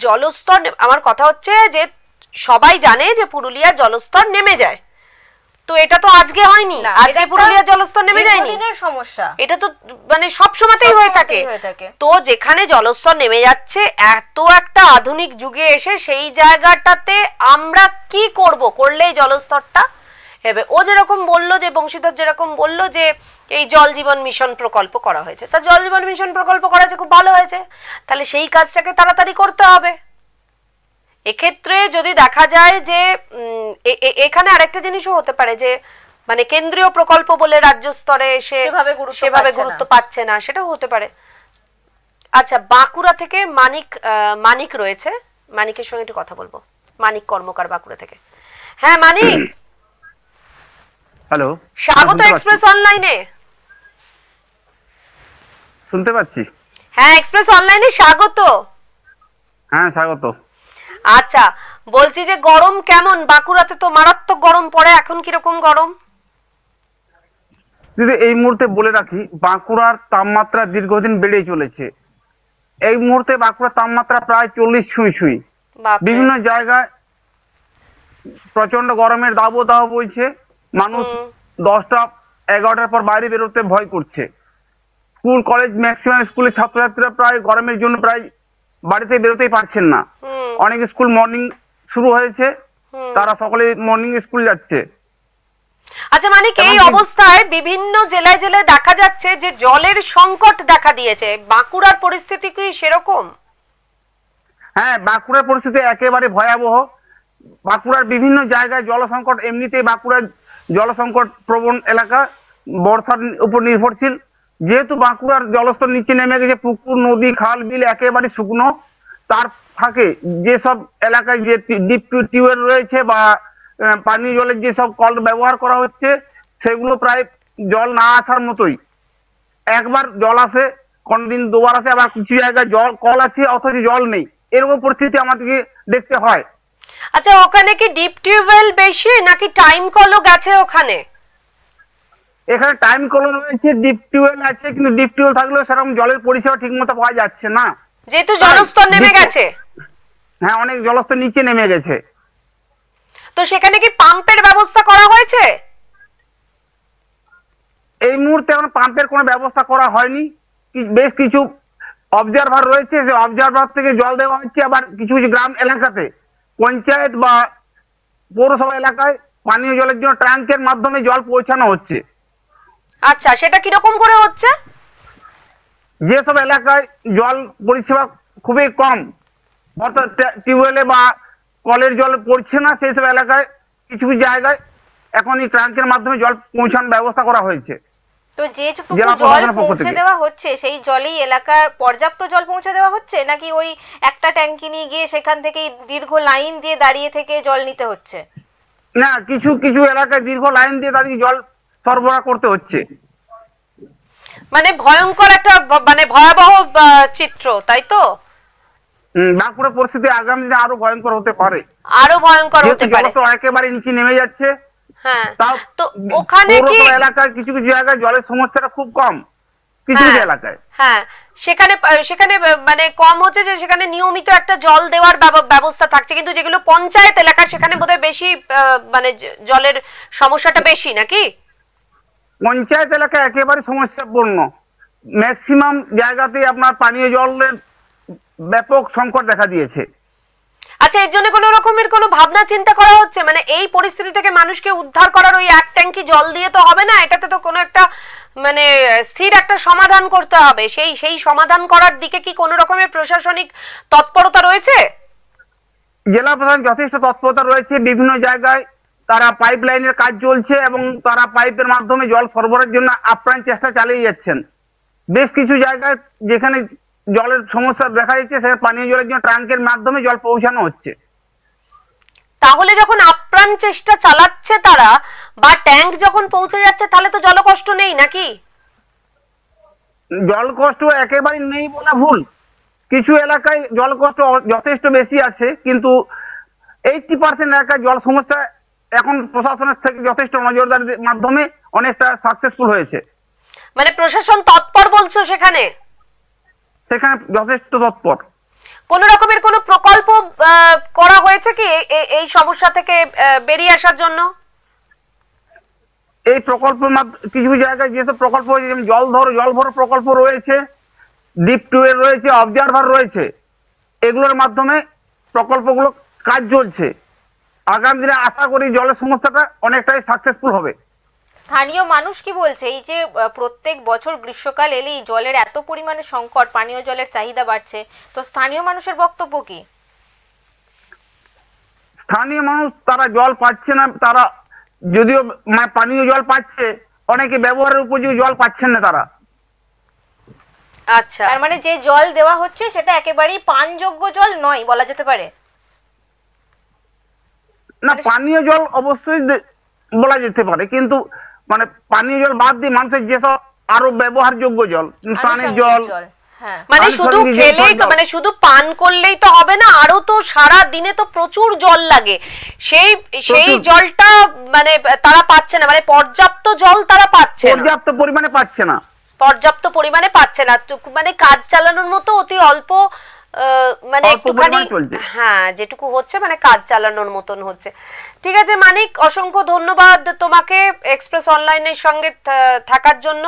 জলস্তর, আমার কথা হচ্ছে যে সবাই জানে যে পুরুলিয়ার জলস্তর নেমে যায়, তো এটা তো আজকে হয়নি, আজকে পুরুলিয়ার জলস্তর নেমে যায়নি, সমস্যা এটা তো মানে সব সময়তেই হয়ে থাকে। তো যেখানে জলস্তর নেমে যাচ্ছে এত একটা আধুনিক যুগে এসে সেই জায়গাটাতে আমরা কি করব, করলে জলস্তরটা হবে? ও যেরকম বললো, যে বংশীধর যেরকম বললো যে এই জল জীবন মিশন প্রকল্প করা হয়েছে, তা জল জীবন মিশন প্রকল্প করা হয়েছে, খুব ভালো হয়েছে, তাহলে সেই কাজটাকে তাড়াতাড়ি করতে হবে। এক্ষেত্রে যদি দেখা যায় যে এখানে আরেকটা জিনিসও হতে পারে যে মানে কেন্দ্রীয় প্রকল্প বলে রাজ্য স্তরে এসে সেভাবে গুরুত্ব পাচ্ছে না, সেটাও হতে পারে। আচ্ছা, বাঁকুড়া থেকে মানিক রয়েছে, মানিকের সঙ্গে একটু কথা বলবো। মানিক কর্মকার, বাঁকুড়া থেকে। হ্যাঁ মানিক, হ্যালো, স্বাগত এক্সপ্রেস অনলাইনে। শুনতে পাচ্ছি? হ্যাঁ, এক্সপ্রেস অনলাইনে স্বাগত। হ্যাঁ স্বাগত। আচ্ছা, বলছি যে গরম কেমন? বাঁকুড়াতে তো মারাত্মক গরম পড়ে, এখন কিরকম গরম? দিদি এই মুহূর্তে বলে রাখি, বাঁকুড়ার তাপমাত্রা দীর্ঘদিন বেড়েই চলেছে। এই মুহূর্তে বাঁকুড়ার তাপমাত্রা প্রায় 40 ছুঁই। বিভিন্ন জায়গায় প্রচন্ড গরমের দাবদাহ বইছে, মানুষ 10টা 11টার পর বাইরে বেরোতে ভয় করছে। স্কুল কলেজ ম্যাক্সিমাম স্কুলের ছাত্রছাত্রীরা প্রায় গরমের জন্য প্রায় বাড়িতে বেরোতেই পারছেন না। অনেক স্কুল মর্নিং শুরু হয়েছে, তারা সকলে মর্নিং স্কুল যাচ্ছে। আচ্ছা মানিক, এই অবস্থায় বিভিন্ন জেলায় জেলায় দেখা যাচ্ছে যে জলের সংকট দেখা দিয়েছে, বাঁকুড়ার পরিস্থিতি কি সেরকম? হ্যাঁ, বাঁকুড়ার পরিস্থিতি একেবারে ভয়াবহ। বাঁকুড়ার বিভিন্ন জায়গায় জল সংকট, এমনিতেই বাঁকুড়ার জল সংকট প্রবণ এলাকা, বর্ষার উপর নির্ভরশীল। যেহেতু বাঁকুড়ার জলস্তর নিচে নেমে গেছে, পুকুর নদী খাল বিল একেবারে শুকনো, তার ফাঁকে যেসব এলাকায় যে ডিপ টিউবওয়েল রয়েছে বা পানীয় জলের যেসব কল ব্যবহার করা হচ্ছে সেগুলো প্রায় জল না আসার মতোই। একবার জল আসে, কোনদিন দুবার আসে, আবার কিছু জায়গায় জল কল আছে অথচ জল নেই, এরকম পরিস্থিতি আমাদেরকে দেখতে হয়। আচ্ছা, ওখানে কি ডিপ টিউবওয়েল বেশি নাকি টাইম কলও গেছে ওখানে? এখানে টাইম কল রয়েছে, ডিপ টিউবওয়েল আছে, কিন্তু ডিপ টিউবওয়েল থাকলেও সেরকম জলের পরিষেবা ঠিক মতো পাওয়া যাচ্ছে না, যেহেতু জলস্তর নেমে গেছে। হ্যাঁ, অনেক জলস্তর নিচে নেমে গেছে। তো সেখানে কি পাম্পের ব্যবস্থা করা হয়েছে? এই মুহূর্তে এখন পাম্পের কোনো ব্যবস্থা করা হয়নি। বেশ কিছু অবজারভার রয়েছে, যে অবজারভার থেকে জল দেওয়া হচ্ছে, আবার কিছু কিছু গ্রাম এলাকাতে পঞ্চায়েত বা পৌরসভা এলাকায় পানীয় জলের জন্য ট্যাঙ্কের মাধ্যমে জল পৌঁছানো হচ্ছে। আচ্ছা, সেটা কিরকম করে হচ্ছে? যেসব এলাকায় জল পরিষেবা খুবই কম, অর্থাৎ টিউবওয়েলে বা কলের জল পড়ছে না, সেই সব এলাকায় কিছু কিছু জায়গায় এখন এই ট্যাঙ্কের মাধ্যমে জল পৌঁছানোর ব্যবস্থা করা হয়েছে। তো যেটুকু জল পৌঁছে দেওয়া হচ্ছে সেই জলেই এলাকার পর্যাপ্ত জল পৌঁছে দেওয়া হচ্ছে, নাকি ওই একটা ট্যাঙ্কি নিয়ে গিয়ে সেখান থেকে দীর্ঘ লাইন দিয়ে দাঁড়িয়ে থেকে জল নিতে হচ্ছে? না, কিছু কিছু এলাকায় দীর্ঘ লাইন দিয়ে দাঁড়িয়ে জল সরবরাহ করতে হচ্ছে। মানে ভয়ঙ্কর একটা মানে ভয়াবহ চিত্র, তাই তো? বাঁকুড়ার পরিস্থিতি আগামী দিনে আরো ভয়ঙ্কর হতে পারে, আরো ভয়ঙ্কর হতে পারে। জল তো একেবারে নিচে নেমে যাচ্ছে। হ্যাঁ, তাও তো ওখানে কি এলাকায় কিছু কিছু জায়গায় জলের সমস্যাটা খুব কম, কিছু কিছু এলাকায়। হ্যাঁ, সেখানে মানে কম হচ্ছে যে সেখানে নিয়মিত একটা জল দেওয়ার ব্যবস্থা থাকছে, কিন্তু যেগুলো পঞ্চায়েত এলাকা সেখানে বোধহয় বেশি মানে জলের সমস্যাটা বেশি, নাকি? পঞ্চায়েত এলাকা একেবারে সমস্যাপূর্ণ, ম্যাক্সিমাম জায়গাতে আপনার পানীয় জলের ব্যাপক সংকট দেখা দিয়েছে। আচ্ছা, এর জন্য কোনো রকমের কোনো ভাবনা চিন্তা করা হচ্ছে? মানে এই পরিস্থিতি থেকে মানুষকে উদ্ধার করার ওই এক ট্যাঙ্কি জল দিয়ে তো হবে না, এটাতে তো কোনো একটা মানে স্থির একটা সমাধান করতে হবে। সেই সমাধান করার দিকে কি কোনো রকমের প্রশাসনিক তৎপরতা রয়েছে? জেলা প্রশাসন যথেষ্ট তৎপরতা রয়েছে, বিভিন্ন জায়গায় তারা পাইপ লাইনের কাজ চলছে এবং তারা পাইপের মাধ্যমে জল সরবরাহের জন্য আপ্রাণ চেষ্টা চালিয়ে যাচ্ছেন। বেশ কিছু জায়গায় যেখানে জলের সমস্যা দেখা যাচ্ছে সেখানে পানীয় জলের জন্য ট্যাঙ্কের মাধ্যমে জল পৌঁছানো হচ্ছে। তাহলে যখন আপ্রাণ চেষ্টা চালাচ্ছে তারা, বা ট্যাঙ্ক যখন পৌঁছে যাচ্ছে, তাহলে তো জলকষ্ট নেই, নাকি? জলকষ্ট একেবারে নেই বলা ভুল, কিছু এলাকায় জলকষ্ট যথেষ্ট বেশি আছে, কিন্তু 80% এলাকায় জল সমস্যা এখন প্রশাসনের থেকে যথেষ্ট নজরদারির মাধ্যমে অনেকটা সাকসেসফুল হয়েছে। মানে প্রশাসন তৎপর বলছো? সেখানে যথেষ্ট তৎপর। কোন রকমের কোন প্রকল্প করা হয়েছে কি এই সমস্যা থেকে বেরিয়ে আসার জন্য? এই প্রকল্পের মাধ্যমে কিছু জায়গায় যেসব প্রকল্প হয়েছে, যেমন জল ভরো প্রকল্প রয়েছে, ডিপ টুয়েল রয়েছে, অবজারভার রয়েছে, এগুলোর মাধ্যমে প্রকল্পগুলো কাজ চলছে। আগামী দিনে আশা করি জলের সমস্যাটা অনেকটাই সাকসেসফুল হবে। স্থানীয় মানুষ কি বলছে? এই যে প্রত্যেক বছর গ্রীষ্মকাল এলেই জলের এত পরিমাণে সংকট, পানীয় জলের চাহিদা বাড়ছে, তো স্থানীয় মানুষের বক্তব্য কি? স্থানীয় মানুষ তারা জল পাচ্ছে না, তারা যদিও পানীয় জল পাচ্ছে, অনেকে ব্যবহারের উপযোগী জল পাচ্ছেন না তারা। আচ্ছা, তার মানে যে জল দেওয়া হচ্ছে সেটা একেবারেই পানযোগ্য জল নয় বলা যেতে পারে? না, পানীয় জল অবশ্যই বলা যেতে পারে, কিন্তু মানে পানীয় জল বাদ দিয়ে মানুষের যেসব আরো ব্যবহারযোগ্য জল, পানির জল, মানে শুধু খেলেই তো, মানে শুধু পান করলেই তো হবে না, আরো তো সারা দিনে তো প্রচুর জল লাগে, সেই জলটা মানে তারা পাচ্ছে না, মানে পর্যাপ্ত জল তারা পাচ্ছে না, পর্যাপ্ত পরিমাণে পাচ্ছে না, মানে কাজ চালানোর মতো অতি অল্প মানে একটুখানি, হ্যাঁ যেটুকু হচ্ছে মানে কাজ চালানোর মতন হচ্ছে। ঠিক আছে মানিক, অসংখ্য ধন্যবাদ তোমাকে এক্সপ্রেস অনলাইনের সঙ্গে থাকার জন্য।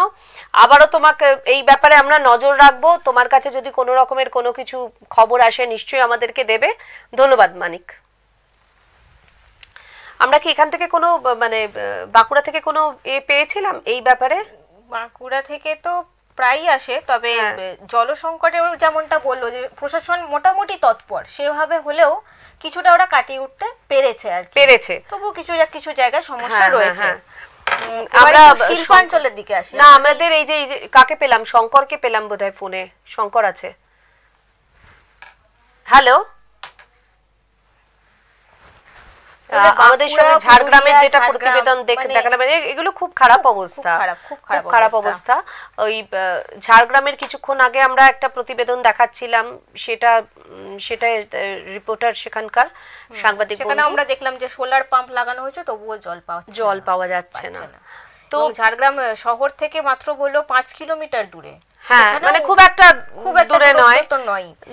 আবারও তোমাকে এই ব্যাপারে আমরা নজর রাখবো, তোমার কাছে যদি কোনো রকমের কোনো কিছু খবর আসে নিশ্চয়ই আমাদেরকে দেবে। ধন্যবাদ মানিক। আমরা কি এখান থেকে কোনো মানে বাঁকুড়া থেকে কোনো পেয়েছিলাম এই ব্যাপারে? বাঁকুড়া থেকে তো প্রায় আসে, তবে জল সংকটে যেমনটা বললো যে প্রশাসন মোটামুটি তৎপর, সেভাবে হলেও কিছুটা ওরা কাটিয়ে উঠতে পেরেছে আর পেরেছে, তবু কিছু জায়গায় সমস্যা রয়েছে। আমরা শিল্পাঞ্চলের দিকে আসি না, আমাদের এই যে কাকে পেলাম, শঙ্করকে পেলাম বোধহয় ফোনে। শঙ্কর আছে? হ্যালো, আমাদের সঙ্গে ঝাড়গ্রামের যেটা প্রতিবেদন দেখালাম, এগুলো খুব খারাপ অবস্থা, খুব খারাপ অবস্থা। ওই ঝাড়গ্রামের কিছুক্ষণ আগে আমরা একটা প্রতিবেদন দেখাচ্ছিলাম, সেটা রিপোর্টার সেখানকার সাংবাদিক, সেখানে আমরা দেখলাম যে সোলার পাম্প লাগানো হয়েছে তবুও জল পাওয়া যাচ্ছে না। তো ঝাড়গ্রাম শহর থেকে মাত্র বললো 5 কিলোমিটার দূরে, হ্যাঁ মানে খুব একটা দূরে নয়,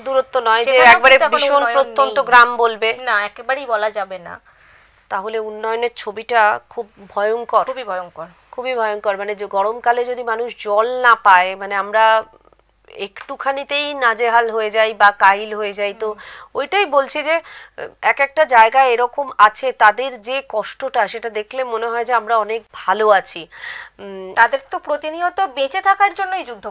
দূরত্ব নয় যে একবারে ভীষণ প্রত্যন্ত গ্রাম বলবে না, একেবারেই বলা যাবে না। তাহলে উন্নয়নের ছবিটা খুব ভয়ঙ্কর, খুবই ভয়ঙ্কর। মানে যে গরমকালে যদি মানুষ জল না পায়, মানে আমরা একটুখানিতেই নাজেহাল হয়ে যাই বা কাহিল হয়ে যাই। তো ওইটাই বলছি যে এক একটা জায়গায় এরকম আছে, তাদের যে কষ্টটা সেটা দেখলে মনে হয় যে আমরা অনেক ভালো আছি। তাদের তো প্রতিনিয়ত বেঁচে থাকার জন্যই যুদ্ধ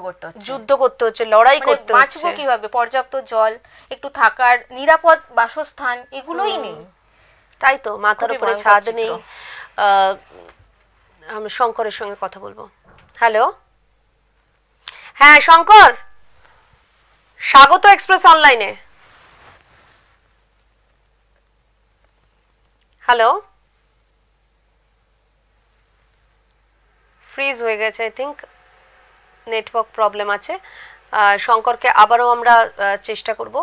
করতে হচ্ছে, লড়াই করতে হচ্ছে। বাঁচবো কিভাবে? পর্যাপ্ত জল, একটু থাকার নিরাপদ বাসস্থান, এগুলোই নেই। তাই তো, মাথার উপরে ছাদ নেই। আমি শঙ্করের সঙ্গে কথা বলবো। হ্যালো, হ্যাঁ শঙ্কর, স্বাগত এক্সপ্রেস অনলাইনে। হ্যালো, ফ্রিজ হয়ে গেছে, আই থিঙ্ক নেটওয়ার্ক প্রবলেম আছে। শঙ্করকে আবারও আমরা চেষ্টা করব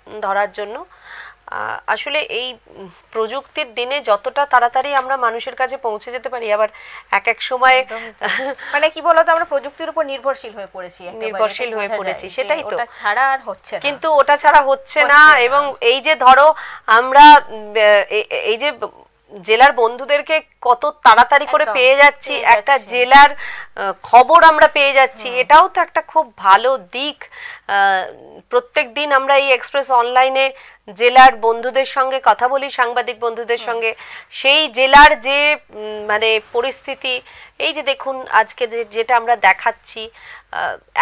ধরার জন্য। আসলে এই প্রযুক্তির দিনে যতটা তাড়াতাড়ি আমরা মানুষের কাছে পৌঁছে যেতে পারি, আবার এক এক সময় মানে কি বলতো আমরা প্রযুক্তির উপর নির্ভরশীল হয়ে পড়েছি, সেটাই তো, ওটা ছাড়া আর হচ্ছে না, কিন্তু ওটা ছাড়া হচ্ছে না। এবং এই যে ধরো আমরা এই যে জেলার বন্ধুদেরকে কত তাড়াতাড়ি করে পেয়ে যাচ্ছি, একটা জেলার খবর আমরা পেয়ে যাচ্ছি, এটাও তো একটা খুব ভালো দিক। প্রত্যেক দিন আমরা এই এক্সপ্রেস অনলাইনে জেলার বন্ধুদের সঙ্গে কথা বলি, সাংবাদিক বন্ধুদের সঙ্গে, সেই জেলার যে মানে পরিস্থিতি, এই যে দেখুন আজকে যেটা আমরা দেখাচ্ছি,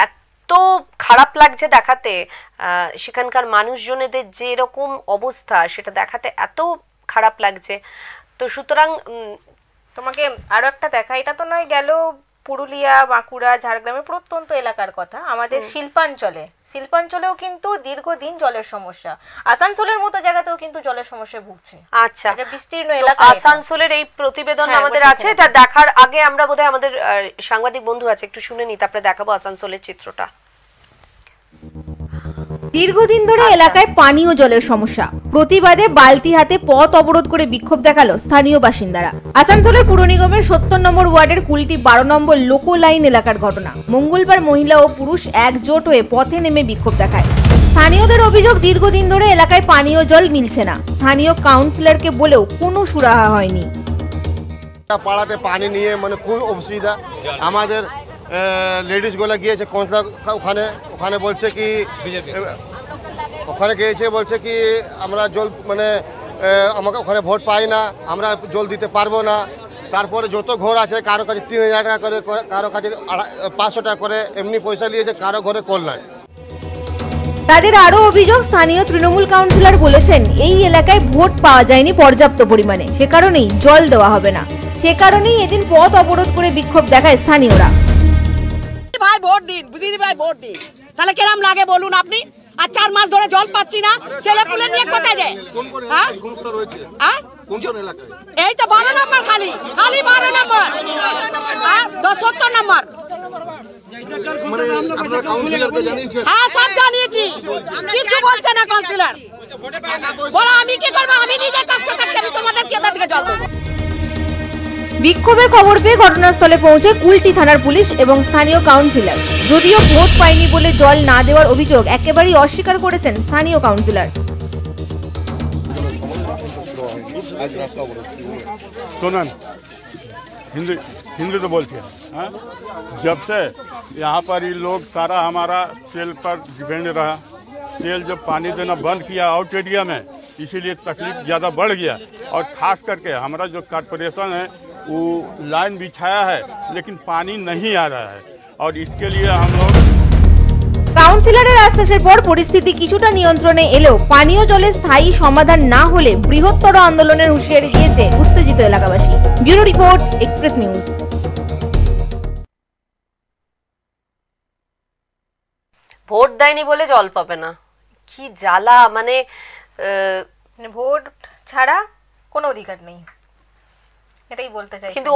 এত খারাপ লাগছে দেখাতে, সেখানকার মানুষজনেদের যেরকম অবস্থা সেটা দেখাতে এত খারাপ লাগছে। তো সুতরাং তোমাকে আরো একটা দেখা, এটা তো নয় গেল পুরুলিয়া, বাঁকুড়া, ঝাড়গ্রামের প্রত্যন্ত এলাকার কথা, আমাদের শিল্পাঞ্চলেও কিন্তু দীর্ঘদিন জলের সমস্যা, আসানসোলের মতো জায়গাতেও কিন্তু জলের সমস্যায় ভুগছে। আচ্ছা, এটা বিস্তীর্ণ এলাকা। আসানসোলের এই প্রতিবেদন আমাদের আছে, এটা দেখার আগে আমরা বোধহয় আমাদের সাংবাদিক বন্ধু আছে, একটু শুনে নিই, তারপরে দেখাবো আসানসোলের চিত্রটা। দীর্ঘদিন ধরে এলাকায় পানীয় জলের সমস্যা, প্রতিবাদে বালতি হাতে পথ অবরোধ করে বিক্ষোভ দেখালো স্থানীয় বাসিন্দারা। আসানসোলের পুর নিগমের 70 নম্বর ওয়ার্ডের কুলটি 12 নম্বর লোকো লাইন এলাকার ঘটনা। মঙ্গলবার মহিলা ও পুরুষ একজোট হয়ে পথে নেমে বিক্ষোভ দেখায়। স্থানীয়দের অভিযোগ, দীর্ঘদিন ধরে এলাকায় পানীয় জল মিলছে না, স্থানীয় কাউন্সিলরকে বলেও কোনো সুরাহা হয়নি। পাড়াতে পানি নিয়ে মানে খুব অসুবিধা, আমাদের লেডিসগুলো গিয়েছে ওখানে বলছে কি, ওখানে গিয়েছে বলছে কি আমরা জল মানে আমাকে ওখানে ভোট পাই না, আমরা জল দিতে পারবো না। তারপরে যত ঘর আছে কারো কাছে 3000 টাকা করে, কারো কাছে 500 টাকা করে এমনি পয়সা নিয়েছে, কারো ঘরে কল নাই। তাদের আরো অভিযোগ, স্থানীয় তৃণমূল কাউন্সিলর বলেছেন এই এলাকায় ভোট পাওয়া যায়নি পর্যাপ্ত পরিমাণে, সে কারণেই জল দেওয়া হবে না। সে কারণেই এদিন পথ অবরোধ করে বিক্ষোভ দেখায় স্থানীয়রা। ভাই ভোট দিন, দিদি ভাই ভোট দিন, তাহলে কেরাম লাগে বলুন আপনি। আর 4 মাস ধরে জল পাচ্ছি না, ছেলে পুলে নিয়ে কোথায় যায়? এই তো 12 নম্বর, খালি 12 নম্বর, 70 নম্বর। হ্যাঁ সব জানিয়েছি, কিছু বলছে না কাউন্সিলর। বলো আমি কি করবো, আমি নিজে কষ্ট থাকছি, আমি তোমাদের কোথা থেকে জল দেবো? বিক্ষোভের খবর পেয়ে ঘটনাস্থলে পৌঁছে কুলটি থানার পুলিশ এবং স্থানীয় কাউন্সিলর। যদিও ভোট পায়নি বলে জল না দেওয়ার অভিযোগ একেবারেই অস্বীকার করেছেন স্থানীয় কাউন্সিলর। सुनन हिंदी तो बोलते हैं। जब से यहाँ पर ये लोग सारा हमारा सेल पर डिपेंड रहा, सेल जब पानी देना बंद किया आउट एरिया में, इसीलिए तकलीफ ज़्यादा बढ़ गया। और ख़ास करके हमारा जो कॉर्पोरेशन है वो लाइन बिछाया है लेकिन पानी नहीं आ रहा है, और इसके लिए हम लोग কাউন্সিলরের আশ্বাসের পর পরিস্থিতি কিছুটা নিয়ন্ত্রণে এলেও পানীয় জলের স্থায়ী সমাধান না হলে বৃহত্তর আন্দোলনের হুঁশিয়ারি দিয়েছে উত্তেজিত এলাকাবাসী। Bureau report, express news. Vote দেয়নি বলে জল পাবে না, কি জ্বালা। মানে ভোট ছাড়া কোনো অধিকার নেই, এটাই বলতে চাই। কিন্তু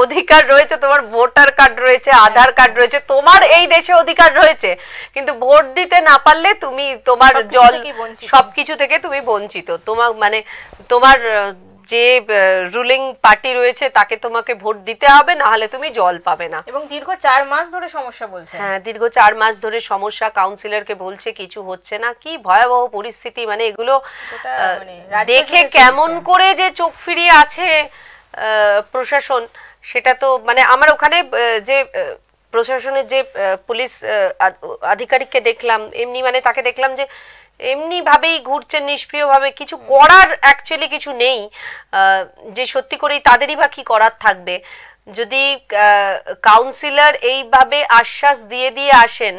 অধিকার রয়েছে, তোমার ভোটার কার্ড রয়েছে, আধার কার্ড রয়েছে, তোমার এই দেশে অধিকার রয়েছে, কিন্তু ভোট দিতে না পারলে তুমি তোমার জল সবকিছু থেকে তুমি বঞ্চিত। তোমার মানে তোমার যে রুলিং পার্টি রয়েছে তাকে তোমাকে ভোট দিতে হবে, না হলে তুমি জল পাবে না। এবং দীর্ঘ 4 মাস ধরে সমস্যা বলছে। হ্যাঁ, দীর্ঘ 4 মাস ধরে সমস্যা, কাউন্সিলরকে বলছে কিছু হচ্ছে না। কি ভয়াবহ পরিস্থিতি, মানে এগুলো দেখে কেমন করে যে চোখ ফিরিয়ে আছে প্রশাসন, সেটা তো মানে আমার ওখানে যে প্রশাসনের যে পুলিশ আধিকারিককে দেখলাম, এমনি মানে তাকে দেখলাম যে এমনি ভাবেই ঘুরছেন নিষ্ক্রিয়ভাবে, কিছু করার অ্যাকচুয়ালি কিছু নেই, যে সত্যি করেই তাদেরই বা কি করার থাকবে। যদি কাউন্সিলর এইভাবে আশ্বাস দিয়ে দিয়ে আসেন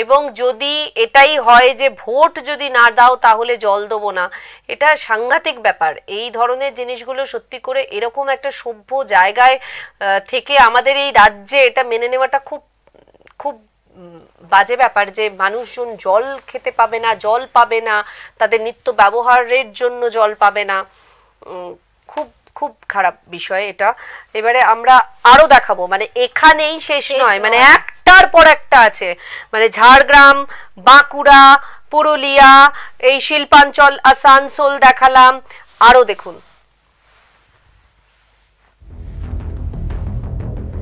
এবং যদি এটাই হয় যে ভোট যদি না দাও তাহলে জল দেবো না, এটা সাংঘাতিক ব্যাপার। এই ধরনের জিনিসগুলো সত্যি করে এরকম একটা সভ্য জায়গায় থেকে আমাদের এই রাজ্যে এটা মেনে নেওয়াটা খুব খুব বাজে ব্যাপার, যে মানুষজন জল খেতে পাবে না, জল পাবে না, তাদের নিত্য ব্যবহারের জন্য জল পাবে না। খুব খুব খারাপ বিষয় এটা। এবারে আমরা আরো দেখাবো, মানে এখানেই শেষ নয়, মানে একটার পর একটা আছে, মানে ঝাড়গ্রাম, বাঁকুড়া, পুরুলিয়া, এই শিল্পাঞ্চল, আসানসোল দেখালাম, আরো দেখুন।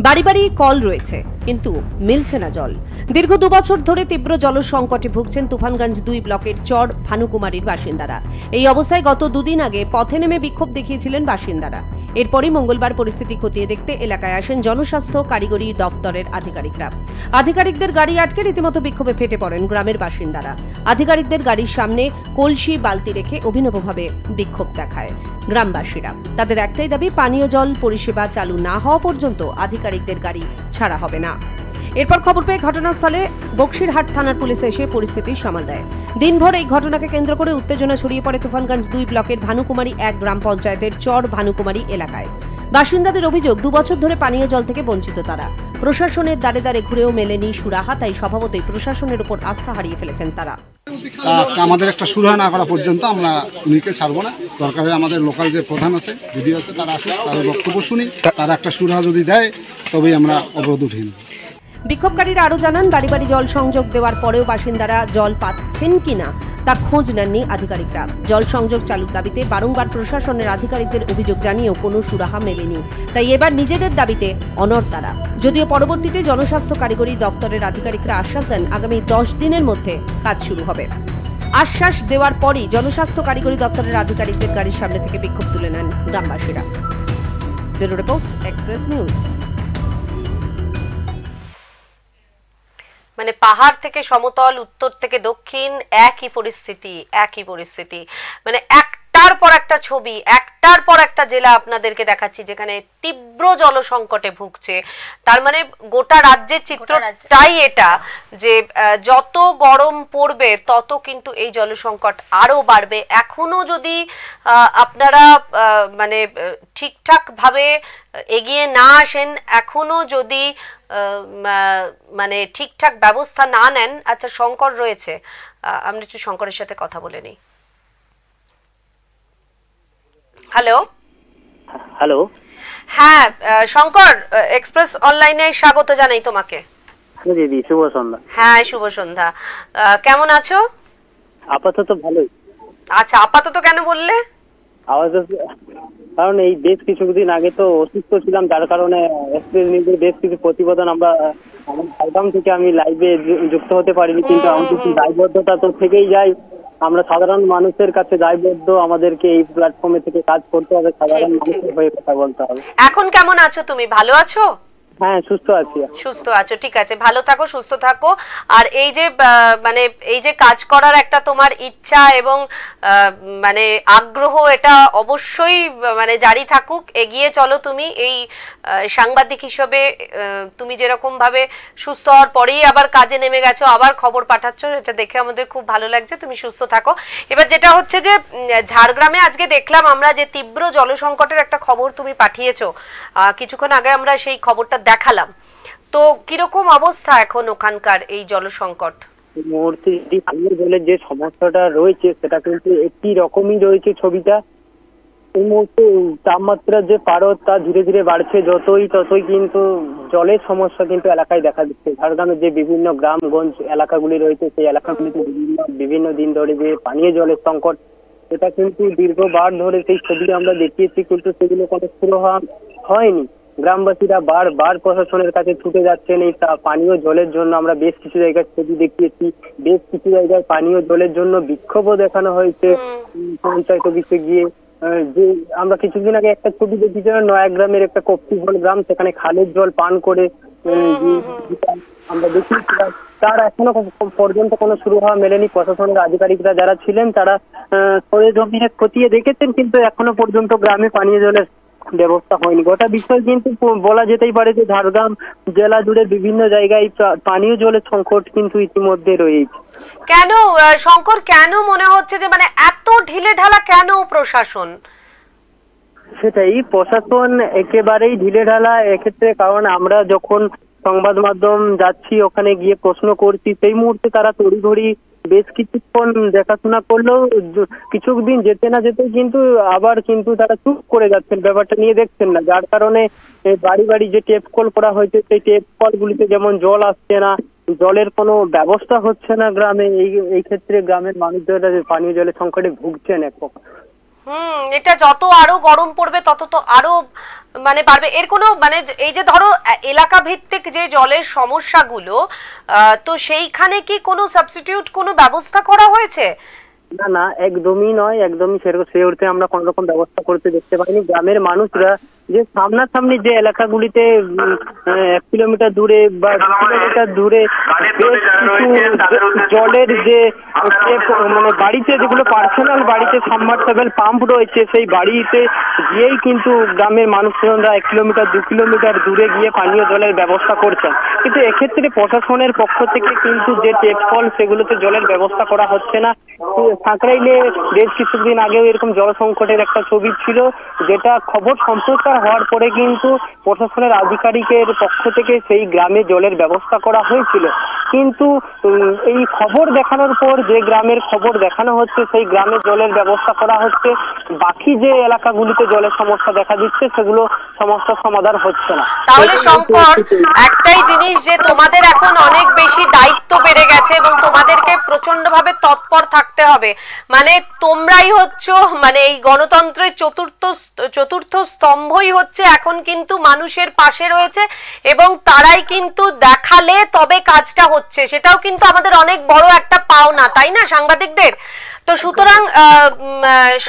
বাড়ি বাড়ি কল রয়েছে কিন্তু মিলছে না জল। দীর্ঘ 2 বছর ধরে তীব্র জল সংকটে ভুগছেন তুফানগঞ্জ 2 ব্লকের চর ভানুকুমারীর বাসিন্দারা। এই অবস্থায় গত 2 দিন আগে পথে নেমে বিক্ষোভ দেখিয়েছিলেন বাসিন্দারা। এরপরই মঙ্গলবার পরিস্থিতি খতিয়ে দেখতে এলাকায় আসেন জনস্বাস্থ্য কারিগরি দফতরের আধিকারিকরা। আধিকারিকদের গাড়ি আটকে রীতিমতো বিক্ষোভে ফেটে পড়েন গ্রামের বাসিন্দারা। আধিকারিকদের গাড়ির সামনে কলসি বালতি রেখে অভিনবভাবে বিক্ষোভ দেখায় গ্রামবাসীরা। তাদের একটাই দাবি, পানীয় জল পরিষেবা চালু না হওয়া পর্যন্ত আধিকারিকদের গাড়ি ছাড়া হবে না। এরপর খবর পেয়ে ঘটনাস্থলে বক্সিরহাট থানার পুলিশ এসে পরিস্থিতি সামাল দেয়। দিনভর এই ঘটনাকে কেন্দ্র করে উত্তেজনা ছড়িয়ে পড়ে তুফানগঞ্জ 2 ব্লকের ভানুকুমারী 1 গ্রাম পঞ্চায়েতের চর ভানুকুমারী এলাকায়। বাসিন্দাদের অভিযোগ, 2 বছর ধরে পানীয় জল থেকে বঞ্চিত তারা। প্রশাসনের দ্বারে দ্বারে ঘুরেও মেলেনি সুরাহা, তাই স্বভাবতই প্রশাসনের উপর আস্থা হারিয়ে ফেলেছেন তারা। আমাদের একটা সুরাহা না করা পর্যন্ত আমরা উনিকে ছাড়বো না। দরকার হয় আমাদের লোকাল যে প্রধান আছে, যদি আছে তারা আসুক, তাদের বক্তব্য শুনি, তারা একটা সুরাহা যদি দেয় তবেই আমরা অবরোধ উঠিয়ে নেব। বিক্ষোভকারীরা আরও জানান, বাড়ি বাড়ি জল সংযোগ দেওয়ার পরেও বাসিন্দারা জল পাচ্ছেন কিনা তা খোঁজ নেননি আধিকারিকরা। জল সংযোগ চালুর দাবিতে বারংবার প্রশাসনের আধিকারিকদের অভিযোগ জানিয়েও কোনো সুরাহা মেলেনি, তাই এবার নিজেদের দাবিতে অনড় তারা। যদিও পরবর্তীতে জনস্বাস্থ্য কারিগরি দফতরের আধিকারিকরা আশ্বাস দেন আগামী 10 দিনের মধ্যে কাজ শুরু হবে। আশ্বাস দেওয়ার পরই জনস্বাস্থ্য কারিগরি দপ্তরের আধিকারিকদের গাড়ির সামনে থেকে বিক্ষোভ তুলে নেন গ্রামবাসীরা। Bureau report, express news. মানে পাহাড় থেকে সমতল, উত্তর থেকে দক্ষিণ, একই পরিস্থিতি, মানে একটার পর একটা ছবি, একটার পর একটা জেলা আপনাদেরকে দেখাচ্ছি যেখানে তীব্র জল সংকটে ভুগছে। তার মানে গোটা রাজ্যের চিত্রটাই এটা, যে যত গরম পড়বে তত কিন্তু এই জল সংকট আরো বাড়বে। এখনো যদি আপনারা মানে ঠিকঠাক ভাবে এগিয়ে না আসেন, এখনো যদি মানে ঠিকঠাক ব্যবস্থা না নেন, আচ্ছা শঙ্কর রয়েছে, আমরা একটু শঙ্করের সাথে কথা বলে নিই। হ্যালো হ্যালো, হ্যাঁ শঙ্কর, এক্সপ্রেস অনলাইনে স্বাগত জানাই তোমাকে। দিদি শুভ সন্ধ্যা। হ্যাঁ শুভ সন্ধ্যা, কেমন আছো? আপাতত ভালোই। আচ্ছা, আপাতত কেন বললে? কারণ এই বেশ কিছুদিন আগে তো অসুস্থ ছিলাম, যার কারণে এক্সপ্রেস নিউজের বেশ কিছু প্রতিবেদন আমরা ঝাড়গ্রাম থেকে আমি লাইভে যুক্ত হতে পারিনি, কিন্তু আমাদের দায়বদ্ধতা তো থেকেই যায়। আমরা সাধারণ মানুষের কাছে দায়বদ্ধ, আমাদেরকে এই প্ল্যাটফর্মে থেকে কাজ করতে হবে, সাধারণ মানুষের হয়ে কথা বলতে হবে। এখন কেমন আছো তুমি? ভালো আছো? হ্যাঁ সুস্থ আছি। সুস্থ আছো, ঠিক আছে, ভালো থাকো, সুস্থ থাকো। আর এই যে মানে এই যে কাজ করার একটা তোমার ইচ্ছা এবং মানে আগ্রহ, এটা অবশ্যই মানে জারি থাকুক, এগিয়ে চলো তুমি। এই সাংবাদিক হিসেবে তুমি যেরকম ভাবে সুস্থ হওয়ার পরেই আবার কাজে নেমে গেছো, আবার খবর পাঠাচ্ছ, এটা দেখে আমাদের খুব ভালো লাগছে। তুমি সুস্থ থাকো। এবার যেটা হচ্ছে যে ঝাড়গ্রামে আজকে দেখলাম আমরা যে তীব্র জলসংকটের একটা খবর তুমি পাঠিয়েছো, কিছুক্ষণ আগে আমরা সেই খবরটা দেখালাম। তো কিরকম অবস্থা এখন ওখানকার এই জলসংকট? মুহূর্তে পানীয় জলের যে সমস্যাটা রয়েছে সেটা কিন্তু একই রকমই রয়েছে ছবিটা। এই মুহূর্তে তাপমাত্রার যে পারদ তা ধীরে ধীরে বাড়ছে, ততই কিন্তু জলের সমস্যা কিন্তু এলাকায় দেখা দিচ্ছে। ঝাড়গ্রামের যে বিভিন্ন গ্রামগঞ্জ এলাকাগুলি রয়েছে, সেই এলাকাগুলিতে বিভিন্ন দিন ধরে যে পানীয় জলের সংকট, এটা কিন্তু দীর্ঘবার ধরে সেই ছবি আমরা দেখিয়েছি, কিন্তু সেগুলো কোনো সুরাহা হয়নি। গ্রামবাসীরা বারবার প্রশাসনের কাছে ছুটে যাচ্ছেন এই পানীয় জলের জন্য। আমরা বেশ কিছু জায়গায় ছবি দেখিয়েছি, বেশ কিছু জায়গায় পানীয় জলের জন্য বিক্ষোভও দেখানো হয়েছে পঞ্চায়েত অফিসে গিয়ে। যে আমরা কিছুদিন আগে একটা ছবি দেখেছিলাম, নয়াগ্রামের একটা কপ্তিফল গ্রাম, সেখানে খালের জল পান করে আমরা দেখিয়েছিলাম। তার এখনো পর্যন্ত কোনো সুরাহা মেলেনি। প্রশাসনের আধিকারিকরা যারা ছিলেন তারা সরেজমিনে খতিয়ে দেখেছেন, কিন্তু এখনো পর্যন্ত গ্রামে পানীয় জলের ব্যবস্থা হয়নি। গোটা বিষয় কিন্তু বলা যেতেই পারে যে ঝাড়গ্রাম জেলা জুড়ে বিভিন্ন জায়গায় পানীয় জলের সংকট কিন্তু ইতিমধ্যে রয়েছে। কেন শঙ্কর, কেন মনে হচ্ছে যে মানে এত ঢিলে ঢালা কেন প্রশাসন? সেটাই, প্রশাসন একেবারেই ঢিলে ঢালা এক্ষেত্রে। কারণ আমরা যখন সংবাদ মাধ্যম যাচ্ছি, ওখানে গিয়ে প্রশ্ন করছি, সেই মুহূর্তে তারা তড়িঘড়ি বেশ কিছুক্ষণ দেখাশোনা করলেও কিছুদিন যেতে না যেতে কিন্তু আবার কিন্তু তারা চুপ করে যাচ্ছেন, ব্যাপারটা নিয়ে দেখছেন না, যার কারণে বাড়ি বাড়ি যে টেপ কল করা হয়েছে সেই টেপ কলগুলিতে যেমন জল আসছে না, জলের কোনো ব্যবস্থা হচ্ছে না গ্রামে। এই ক্ষেত্রে গ্রামের মানুষরা পানীয় জলের সংকটে ভুগছেন এক প্রকার। এটা যত আরো গরম পড়বে তত তো আরো মানে বাড়বে। এর কোনো মানে এই যে ধরো এলাকা ভিত্তিক যে জলের সমস্যাগুলো, তো সেইখানে কি কোনো সাবস্টিটিউট কোনো ব্যবস্থা করা হয়েছে? না না, একদমই নয়, একদমই সে অর্থে আমরা কোন রকম ব্যবস্থা করতে দেখতে পাইনি। গ্রামের মানুষরা যে সামনাসামনি যে এলাকাগুলিতে 1 কিলোমিটার দূরে বা 2 কিলোমিটার দূরে জলের যে মানে বাড়িতে যেগুলো পার্সোনাল বাড়িতে সাবমার্সিবল পাম্প রয়েছে, সেই বাড়িতে গিয়েই কিন্তু গ্রামের মানুষজনরা 1 কিলোমিটার 2 কিলোমিটার দূরে গিয়ে পানীয় জলের ব্যবস্থা করছেন। কিন্তু এক্ষেত্রে প্রশাসনের পক্ষ থেকে কিন্তু যে টেপ কল সেগুলোতে জলের ব্যবস্থা করা হচ্ছে না। সাঁকরাইলে বেশ কিছুদিন আগেও এরকম জল সংকটের একটা ছবি ছিল, যেটা খবর সম্প্রচার হওয়ার পরে কিন্তু প্রশাসনের আধিকারিকের পক্ষ থেকে সেই গ্রামে জলের ব্যবস্থা করা হয়েছিল। কিন্তু এই খবর দেখানোর পর যে গ্রামের খবর দেখানো হচ্ছে সেই গ্রামে জলের ব্যবস্থা করা হচ্ছে, বাকি যে এলাকাগুলিতে জলের সমস্যা দেখা দিচ্ছে সেগুলো সমস্যার সমাধান হচ্ছে না। তাহলে শঙ্কর, একটাই জিনিস যে তোমাদের এখন অনেক বেশি দায়িত্ব বেড়ে গেছে এবং তোমাদেরকে প্রচন্ডভাবে তৎপর থাকতে হবে। মানে তোমরাই হচ্ছে মানে এই গণতন্ত্রের চতুর্থ স্তম্ভই হচ্ছে এখন কিন্তু মানুষের পাশে রয়েছে এবং তারাই কিন্তু দেখালে তবে কাজটা হচ্ছে, সেটাও কিন্তু আমাদের অনেক বড় একটা পাওনা, তাই না সাংবাদিকদের? তো সুতরাং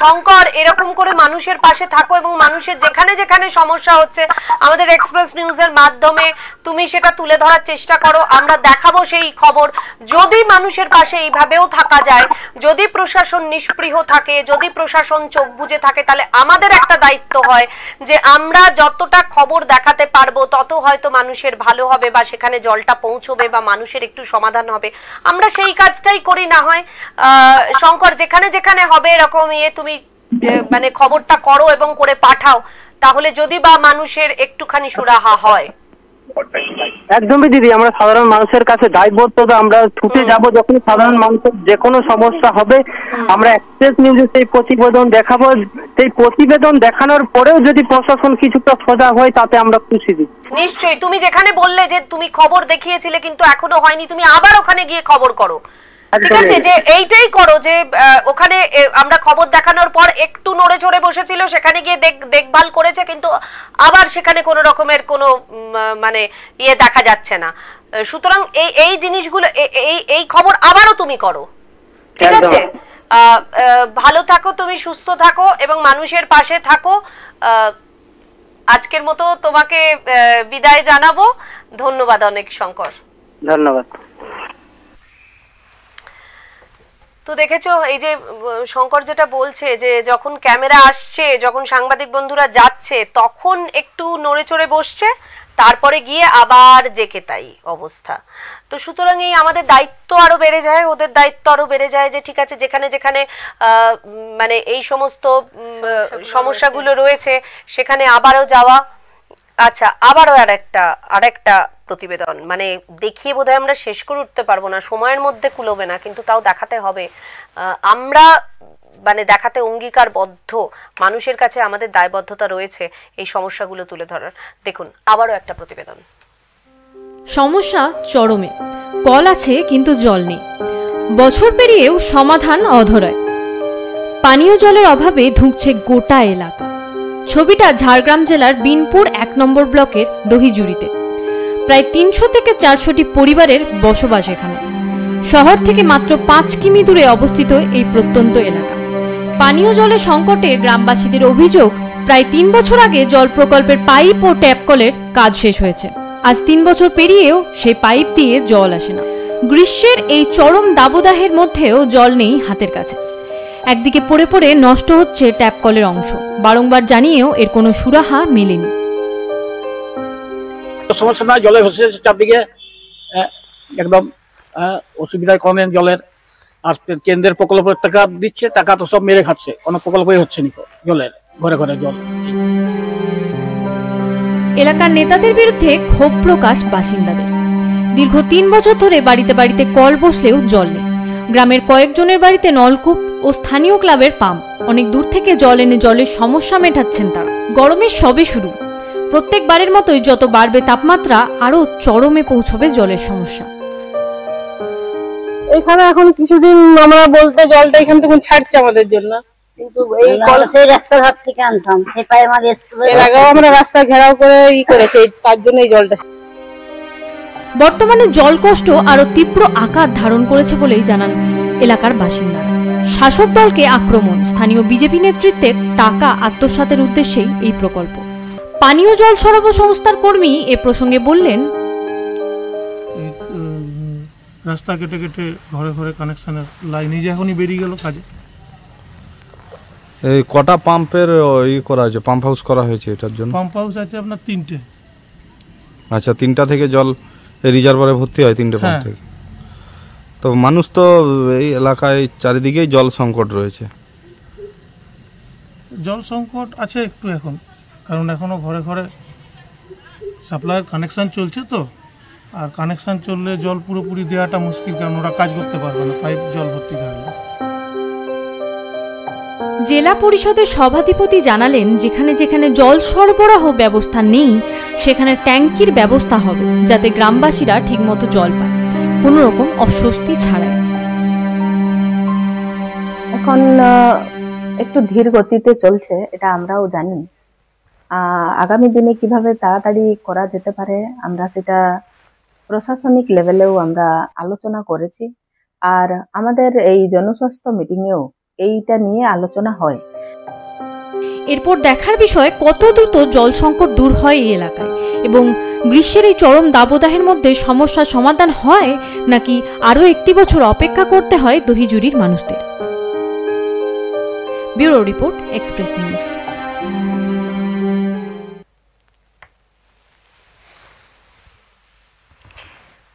শঙ্কর, এরকম করে মানুষের পাশে থাকো এবং মানুষের যেখানে যেখানে সমস্যা হচ্ছে আমাদের এক্সপ্রেস নিউজের মাধ্যমে তুমি সেটা তুলে ধরার চেষ্টা করো, আমরা দেখাবো সেই খবর। যদি মানুষের পাশে এইভাবেও থাকা যায়, যদি প্রশাসন নিষ্পৃহ থাকে, যদি প্রশাসন চোখ বুজে থাকে, তাহলে আমাদের একটা দায়িত্ব হয় যে আমরা যতটা খবর দেখাতে পারবো তত হয়তো মানুষের ভালো হবে বা সেখানে জলটা পৌঁছবে বা মানুষের একটু সমাধান হবে। আমরা সেই কাজটাই করি না হয়। শঙ্কর, যেখানে যেখানে হবে এরকম তুমি মানে খবরটা করো এবং করে পাঠাও, তাহলে যদি বা মানুষের একটুখানি সুরাহা হয়। একদমই দিদি, আমরা সাধারণ মানুষের কাছে দায়বদ্ধতা, আমরা ছুটে যাব যখন সাধারণ মানুষের যে কোনো সমস্যা হবে আমরা এক্সপ্রেস নিউজে সেই প্রতিবেদন দেখাবো। সেই প্রতিবেদন দেখানোর পরেও যদি প্রশাসন কিছুটা সজাগ হয় তাতে আমরা খুশি দিই। নিশ্চয়ই, তুমি যেখানে বললে যে তুমি খবর দেখিয়েছিলে কিন্তু এখনো হয়নি, তুমি আবার ওখানে গিয়ে খবর করো, ঠিক আছে? যে এইটাই করো যে ওখানে আমরা খবর দেখানোর পর একটু নড়ে চড়ে বসেছিল, সেখানে গিয়ে দেখভাল করেছে, কিন্তু আবার সেখানে কোনো রকমের কোনো মানে ইয়ে দেখা যাচ্ছে না। সুতরাং এই জিনিসগুলো এই খবর আবারও তুমি করো, ঠিক আছে? ভালো থাকো, তুমি সুস্থ থাকো এবং মানুষের পাশে থাকো। আজকের মতো তোমাকে বিদায় জানাবো। ধন্যবাদ অনেক শঙ্কর। ধন্যবাদ। তো দেখেছো এই যে শঙ্কর যেটা বলছে যে যখন ক্যামেরা আসছে, যখন সাংবাদিক বন্ধুরা যাচ্ছে তখন একটু নড়ে চড়ে বসছে, তারপরে গিয়ে আবার যেকে তাই অবস্থা। তো সুতরাং এই আমাদের দায়িত্ব আরো বেড়ে যায়, ওদের দায়িত্ব আরো বেড়ে যায় যে ঠিক আছে যেখানে যেখানে মানে এই সমস্ত সমস্যাগুলো রয়েছে সেখানে আবারও যাওয়া। আচ্ছা, আবারও আরেকটা প্রতিবেদন মানে দেখিয়ে বোধহয় আমরা শেষ করে উঠতে পারবো না, সময়ের মধ্যে কুলোবে না, কিন্তু তাও দেখাতে হবে। আমরা মানে দেখাতে অঙ্গীকারবদ্ধ, মানুষের কাছে আমাদের দায়বদ্ধতা রয়েছে এই সমস্যাগুলো তুলে ধরার। দেখুন আবারও একটা প্রতিবেদন। সমস্যা চরমে, কল আছে কিন্তু জল নেই, বছর পেরিয়েও সমাধান অধরায়। পানীয় জলের অভাবে ধুঁকছে গোটা এলাকা। ছবিটা ঝাড়গ্রাম জেলার বিনপুর 1 নম্বর ব্লকের দহিজুড়িতে। প্রায় 300 থেকে 400টি পরিবারের বসবাস এখানে। শহর থেকে মাত্র 5 কিমি দূরে অবস্থিত এই প্রত্যন্ত এলাকা। পানীয় জলের সংকটে গ্রামবাসীদের অভিযোগ, প্রায় 3 বছর আগে জল প্রকল্পের পাইপ ও ট্যাপ কলের কাজ শেষ হয়েছে। আজ 3 বছর পেরিয়েও সেই পাইপ দিয়ে জল আসে না। গ্রীষ্মের এই চরম দাবদাহের মধ্যেও জল নেই হাতের কাছে। একদিকে পড়ে পড়ে নষ্ট হচ্ছে ট্যাপ কলের অংশ, বারংবার জানিয়েও এর কোনো সুরাহা মেলেনি। সমস্যা নয়, জলে ভেসে চারদিকে একদম অসুবিধায় কমেন জলের। আর কেন্দ্রের প্রকল্পের টাকা দিচ্ছে, টাকা তো সব মেরে খাচ্ছে, কোনো প্রকল্পই হচ্ছে না জলের, ঘরে ঘরে জল। এলাকার নেতাদের বিরুদ্ধে ক্ষোভ প্রকাশ বাসিন্দাদের। দীর্ঘ 3 বছর ধরে বাড়িতে বাড়িতে কল বসলেও জল নেই। গ্রামের কয়েকজনের বাড়িতে নলকূপ ও স্থানীয় ক্লাবের পাম্প। অনেক দূর থেকে জল এনে জলের সমস্যা মেটাচ্ছেন তারা। গরমের সবে শুরু, প্রত্যেকবারের মতোই যত বাড়বে তাপমাত্রা আরো চরমে পৌঁছবে জলের সমস্যা। এখানে এখন কিছুদিন আমরা বলতে জলটা এখান থেকে ছাড়ছে আমাদের জন্য, কিন্তু এই কল সেই রাস্তাঘাট থেকে আনতাম, সেটাই আমার এর আগেও আমরা রাস্তা ঘেরাও করে করেছি, তার জন্য এই জলটা। বর্তমানে জল কষ্ট আরো তীব্র আকার ধারণ করেছে বলেই জানান এলাকার বাসিন্দারা। শাসক দলকে আক্রমণ, স্থানীয় বিজেপি নেতৃত্বের টাকা আত্মসাতের উদ্দেশ্যেই এই প্রকল্প। পানীয় জল সরবরাহ সংস্থার কর্মী এ প্রসঙ্গে বললেন, রাস্তা কেটে কেটে ঘরে ঘরে কানেকশনের লাইন এই যে এখনই বেরিয়ে গেল কাজে। এই কটা পাম্পের করা হয়েছে, পাম্প হাউস করা হয়েছে এটার জন্য? পাম্প হাউস আছে আপনার 3টে। আচ্ছা, 3টা থেকে জল রিজার্ভারে ভর্তি হয় 3টে পাম্প থেকে। তো মানুষ তো এই এলাকায় চারিদিকেই জল সংকট রয়েছে। জল সংকট আছে একটু এখন, কারণ এখনো ঘরে ঘরে সাপ্লাইয়ের কানেকশন চলছে তো, আর কানেকশন চললে জল পুরোপুরি দেওয়াটা মুশকিল, কারণ ওরা কাজ করতে পারবে না, পাইপ জল ভর্তি থাকবে। জেলা পরিষদের সভাধিপতি জানালেন, যেখানে যেখানে জল সরবরাহ ব্যবস্থা নেই সেখানে ট্যাঙ্কির ব্যবস্থা হবে, যাতে গ্রামবাসীরা ঠিকমতো জল পায়, কোনো রকম অস্বস্তি ছাড়াই। এখন একটু ধীর গতিতে চলছে, এটা আমরাও জানি। আগামী দিনে কিভাবে তাড়াতাড়ি করা যেতে পারে আমরা সেটা প্রশাসনিক লেভেলেও আমরা আলোচনা করেছি, আর আমাদের এই জনস্বাস্থ্য মিটিংয়েও এইটা নিয়ে আলোচনা হয়। এরপর দেখার বিষয় কত দ্রুত জল সংকট দূর হয় এই এলাকায়, এবং গ্রীষ্মের এই চরম দাবদাহের মধ্যে সমস্যার সমাধান হয় নাকি আরো একটি বছর অপেক্ষা করতে হয় দহিজুরির মানুষদের। Bureau report, express news.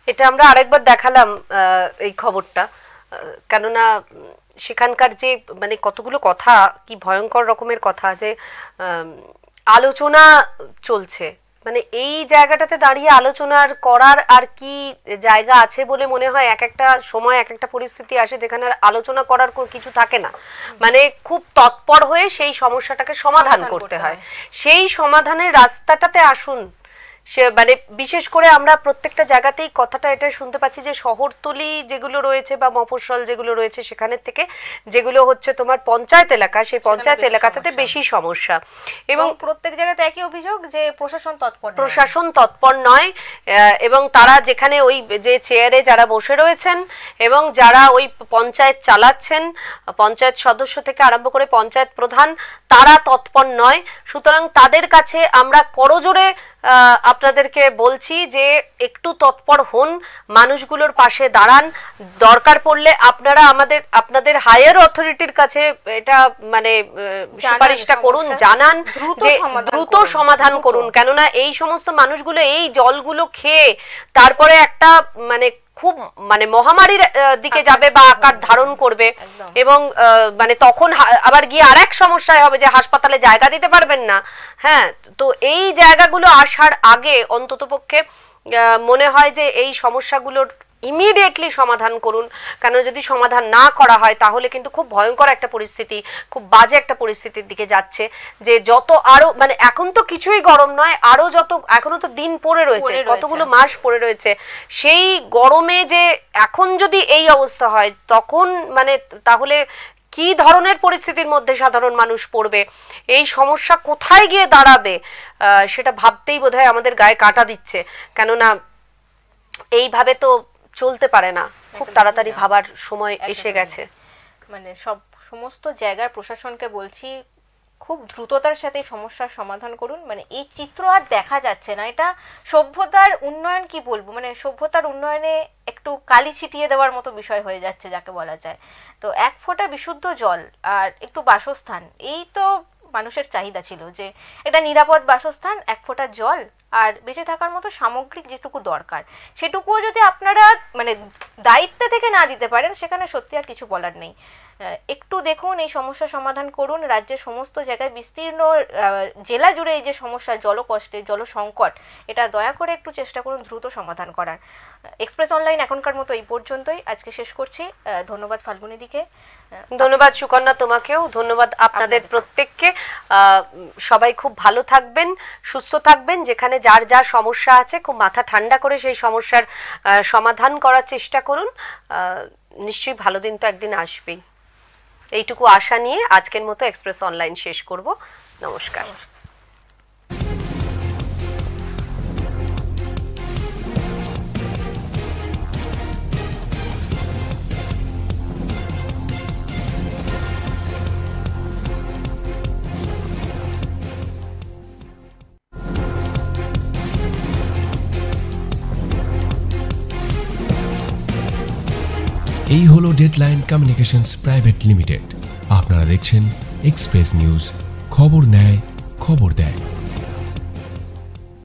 এটা আমরা আরেকবার দেখালাম এই খবরটা, কেননা সেখানকার যে মানে কতগুলো কথা, কি ভয়ঙ্কর রকমের কথা যে আলোচনা চলছে, মানে এই জায়গাটাতে দাঁড়িয়ে আলোচনার করার আর কি জায়গা আছে বলে মনে হয়। এক একটা সময় এক একটা পরিস্থিতি আসে যেখানে আর আলোচনা করার কিছু থাকে না, মানে খুব তৎপর হয়ে সেই সমস্যাটাকে সমাধান করতে হয়। সেই সমাধানের রাস্তাটাতে আসুন। সে মানে বিশেষ করে আমরা প্রত্যেকটা জায়গাতেই কথাটা এটা শুনতে পাচ্ছি যে শহরতলি যেগুলো রয়েছে বা মফস্বল যেগুলো রয়েছে সেখানের থেকে যেগুলো হচ্ছে তোমার পঞ্চায়েত এলাকা, সেই পঞ্চায়েত এলাকাতে বেশি সমস্যা, এবং প্রত্যেক জায়গাতে একই অভিযোগ যে প্রশাসন তৎপর নয়, এবং তারা যেখানে ওই যে চেয়ারে যারা বসে রয়েছেন এবং যারা ওই পঞ্চায়েত চালাচ্ছেন, পঞ্চায়েত সদস্য থেকে আরম্ভ করে পঞ্চায়েত প্রধান, তারা তৎপর নয়। সুতরাং তাদের কাছে আমরা করজোড়ে আপনাদেরকে বলছি যে একটু তৎপর হন, মানুষগুলোর পাশে দাঁড়ান, দরকার পড়লে আপনারা আপনাদের হায়ার অথরিটির কাছে এটা মানে সুপারিশটা করুন, জানান যে দ্রুত সমাধান করুন, কেননা এই সমস্ত মানুষগুলো এই জলগুলো খেয়ে তারপরে একটা মানে খুব মানে মহামারীর দিকে যাবে বা আকার ধারণ করবে, এবং মানে তখন আবার গিয়ে আরেক সমস্যায় হবে যে হাসপাতালে জায়গা দিতে পারবেন না। হ্যাঁ, তো এই জায়গাগুলো আসার আগে অন্ততপক্ষে মনে হয় যে এই সমস্যাগুলোর ইমিডিয়েটলি সমাধান করুন, কারণ যদি সমাধান না করা হয় তাহলে কিন্তু খুব ভয়ঙ্কর একটা পরিস্থিতি, খুব বাজে একটা পরিস্থিতির দিকে যাচ্ছে। যে যত আরো মানে এখন তো কিছুই গরম নয়, আরো যত এখনো তো দিন পড়ে রয়েছে, কতগুলো মাস পড়ে রয়েছে, সেই গরমে যে এখন যদি এই অবস্থা হয় তখন মানে তাহলে কি ধরনের পরিস্থিতির মধ্যে সাধারণ মানুষ পড়বে, এই সমস্যা কোথায় গিয়ে দাঁড়াবে সেটা ভাবতেই বোধহয় আমাদের গায়ে কাঁটা দিচ্ছে। কেননা এইভাবে তো চলতে পারে না, খুব তাড়াতাড়ি ভাবার সময় এসে গেছে। মানে সমস্ত জায়গার প্রশাসনকে বলছি খুব দ্রুততার সাথে সমস্যার সমাধান করুন। মানে এই চিত্র আর দেখা যাচ্ছে না, এটা সভ্যতার উন্নয়ন কি বলবো, মানে সভ্যতার উন্নয়নে একটু কালি ছিটিয়ে দেওয়ার মতো বিষয় হয়ে যাচ্ছে যাকে বলা যায়। তো এক ফোঁটা বিশুদ্ধ জল আর একটু বাসস্থান, এই তো মানুষের চাহিদা ছিল যে এটা নিরাপদ বাসস্থান, এক ফোঁটা জল আর বেঁচে থাকার মতো সামগ্রিক যেটুকু দরকার সেটুকুও যদি আপনারা মানে দায়িত্ব থেকে না দিতে পারেন সেখানে সত্যি আর কিছু বলার নেই। একটু দেখুন, এই সমস্যা সমাধান করুন। রাজ্যের সমস্ত জায়গায় বিস্তীর্ণ জেলা জুড়ে এই যে সমস্যা জলকষ্টে জল সংকট, এটা দয়া করে একটু চেষ্টা করুন দ্রুত সমাধান করার। এক্সপ্রেস অনলাইন এখনকার মতো এই পর্যন্তই, আজকে শেষ করছি। ধন্যবাদ ফাল্গুনি দিকে, ধন্যবাদ সুকন্যা তোমাকেও, ধন্যবাদ আপনাদের প্রত্যেককে। সবাই খুব ভালো থাকবেন, সুস্থ থাকবেন, যেখানে যার যা সমস্যা আছে খুব মাথা ঠান্ডা করে সেই সমস্যার সমাধান করার চেষ্টা করুন। নিশ্চয়ই ভালো দিন তো একদিন আসবেই, এইটুকু আশা নিয়ে আজকের মতো এক্সপ্রেস অনলাইন শেষ করব। নমস্কার। এই হলো ডেডলাইন কমিউনিকেশনস প্রাইভেট লিমিটেড। আপনারা দেখছেন এক্সপ্রেস নিউজ, খবর নেয়, খবর দেয়।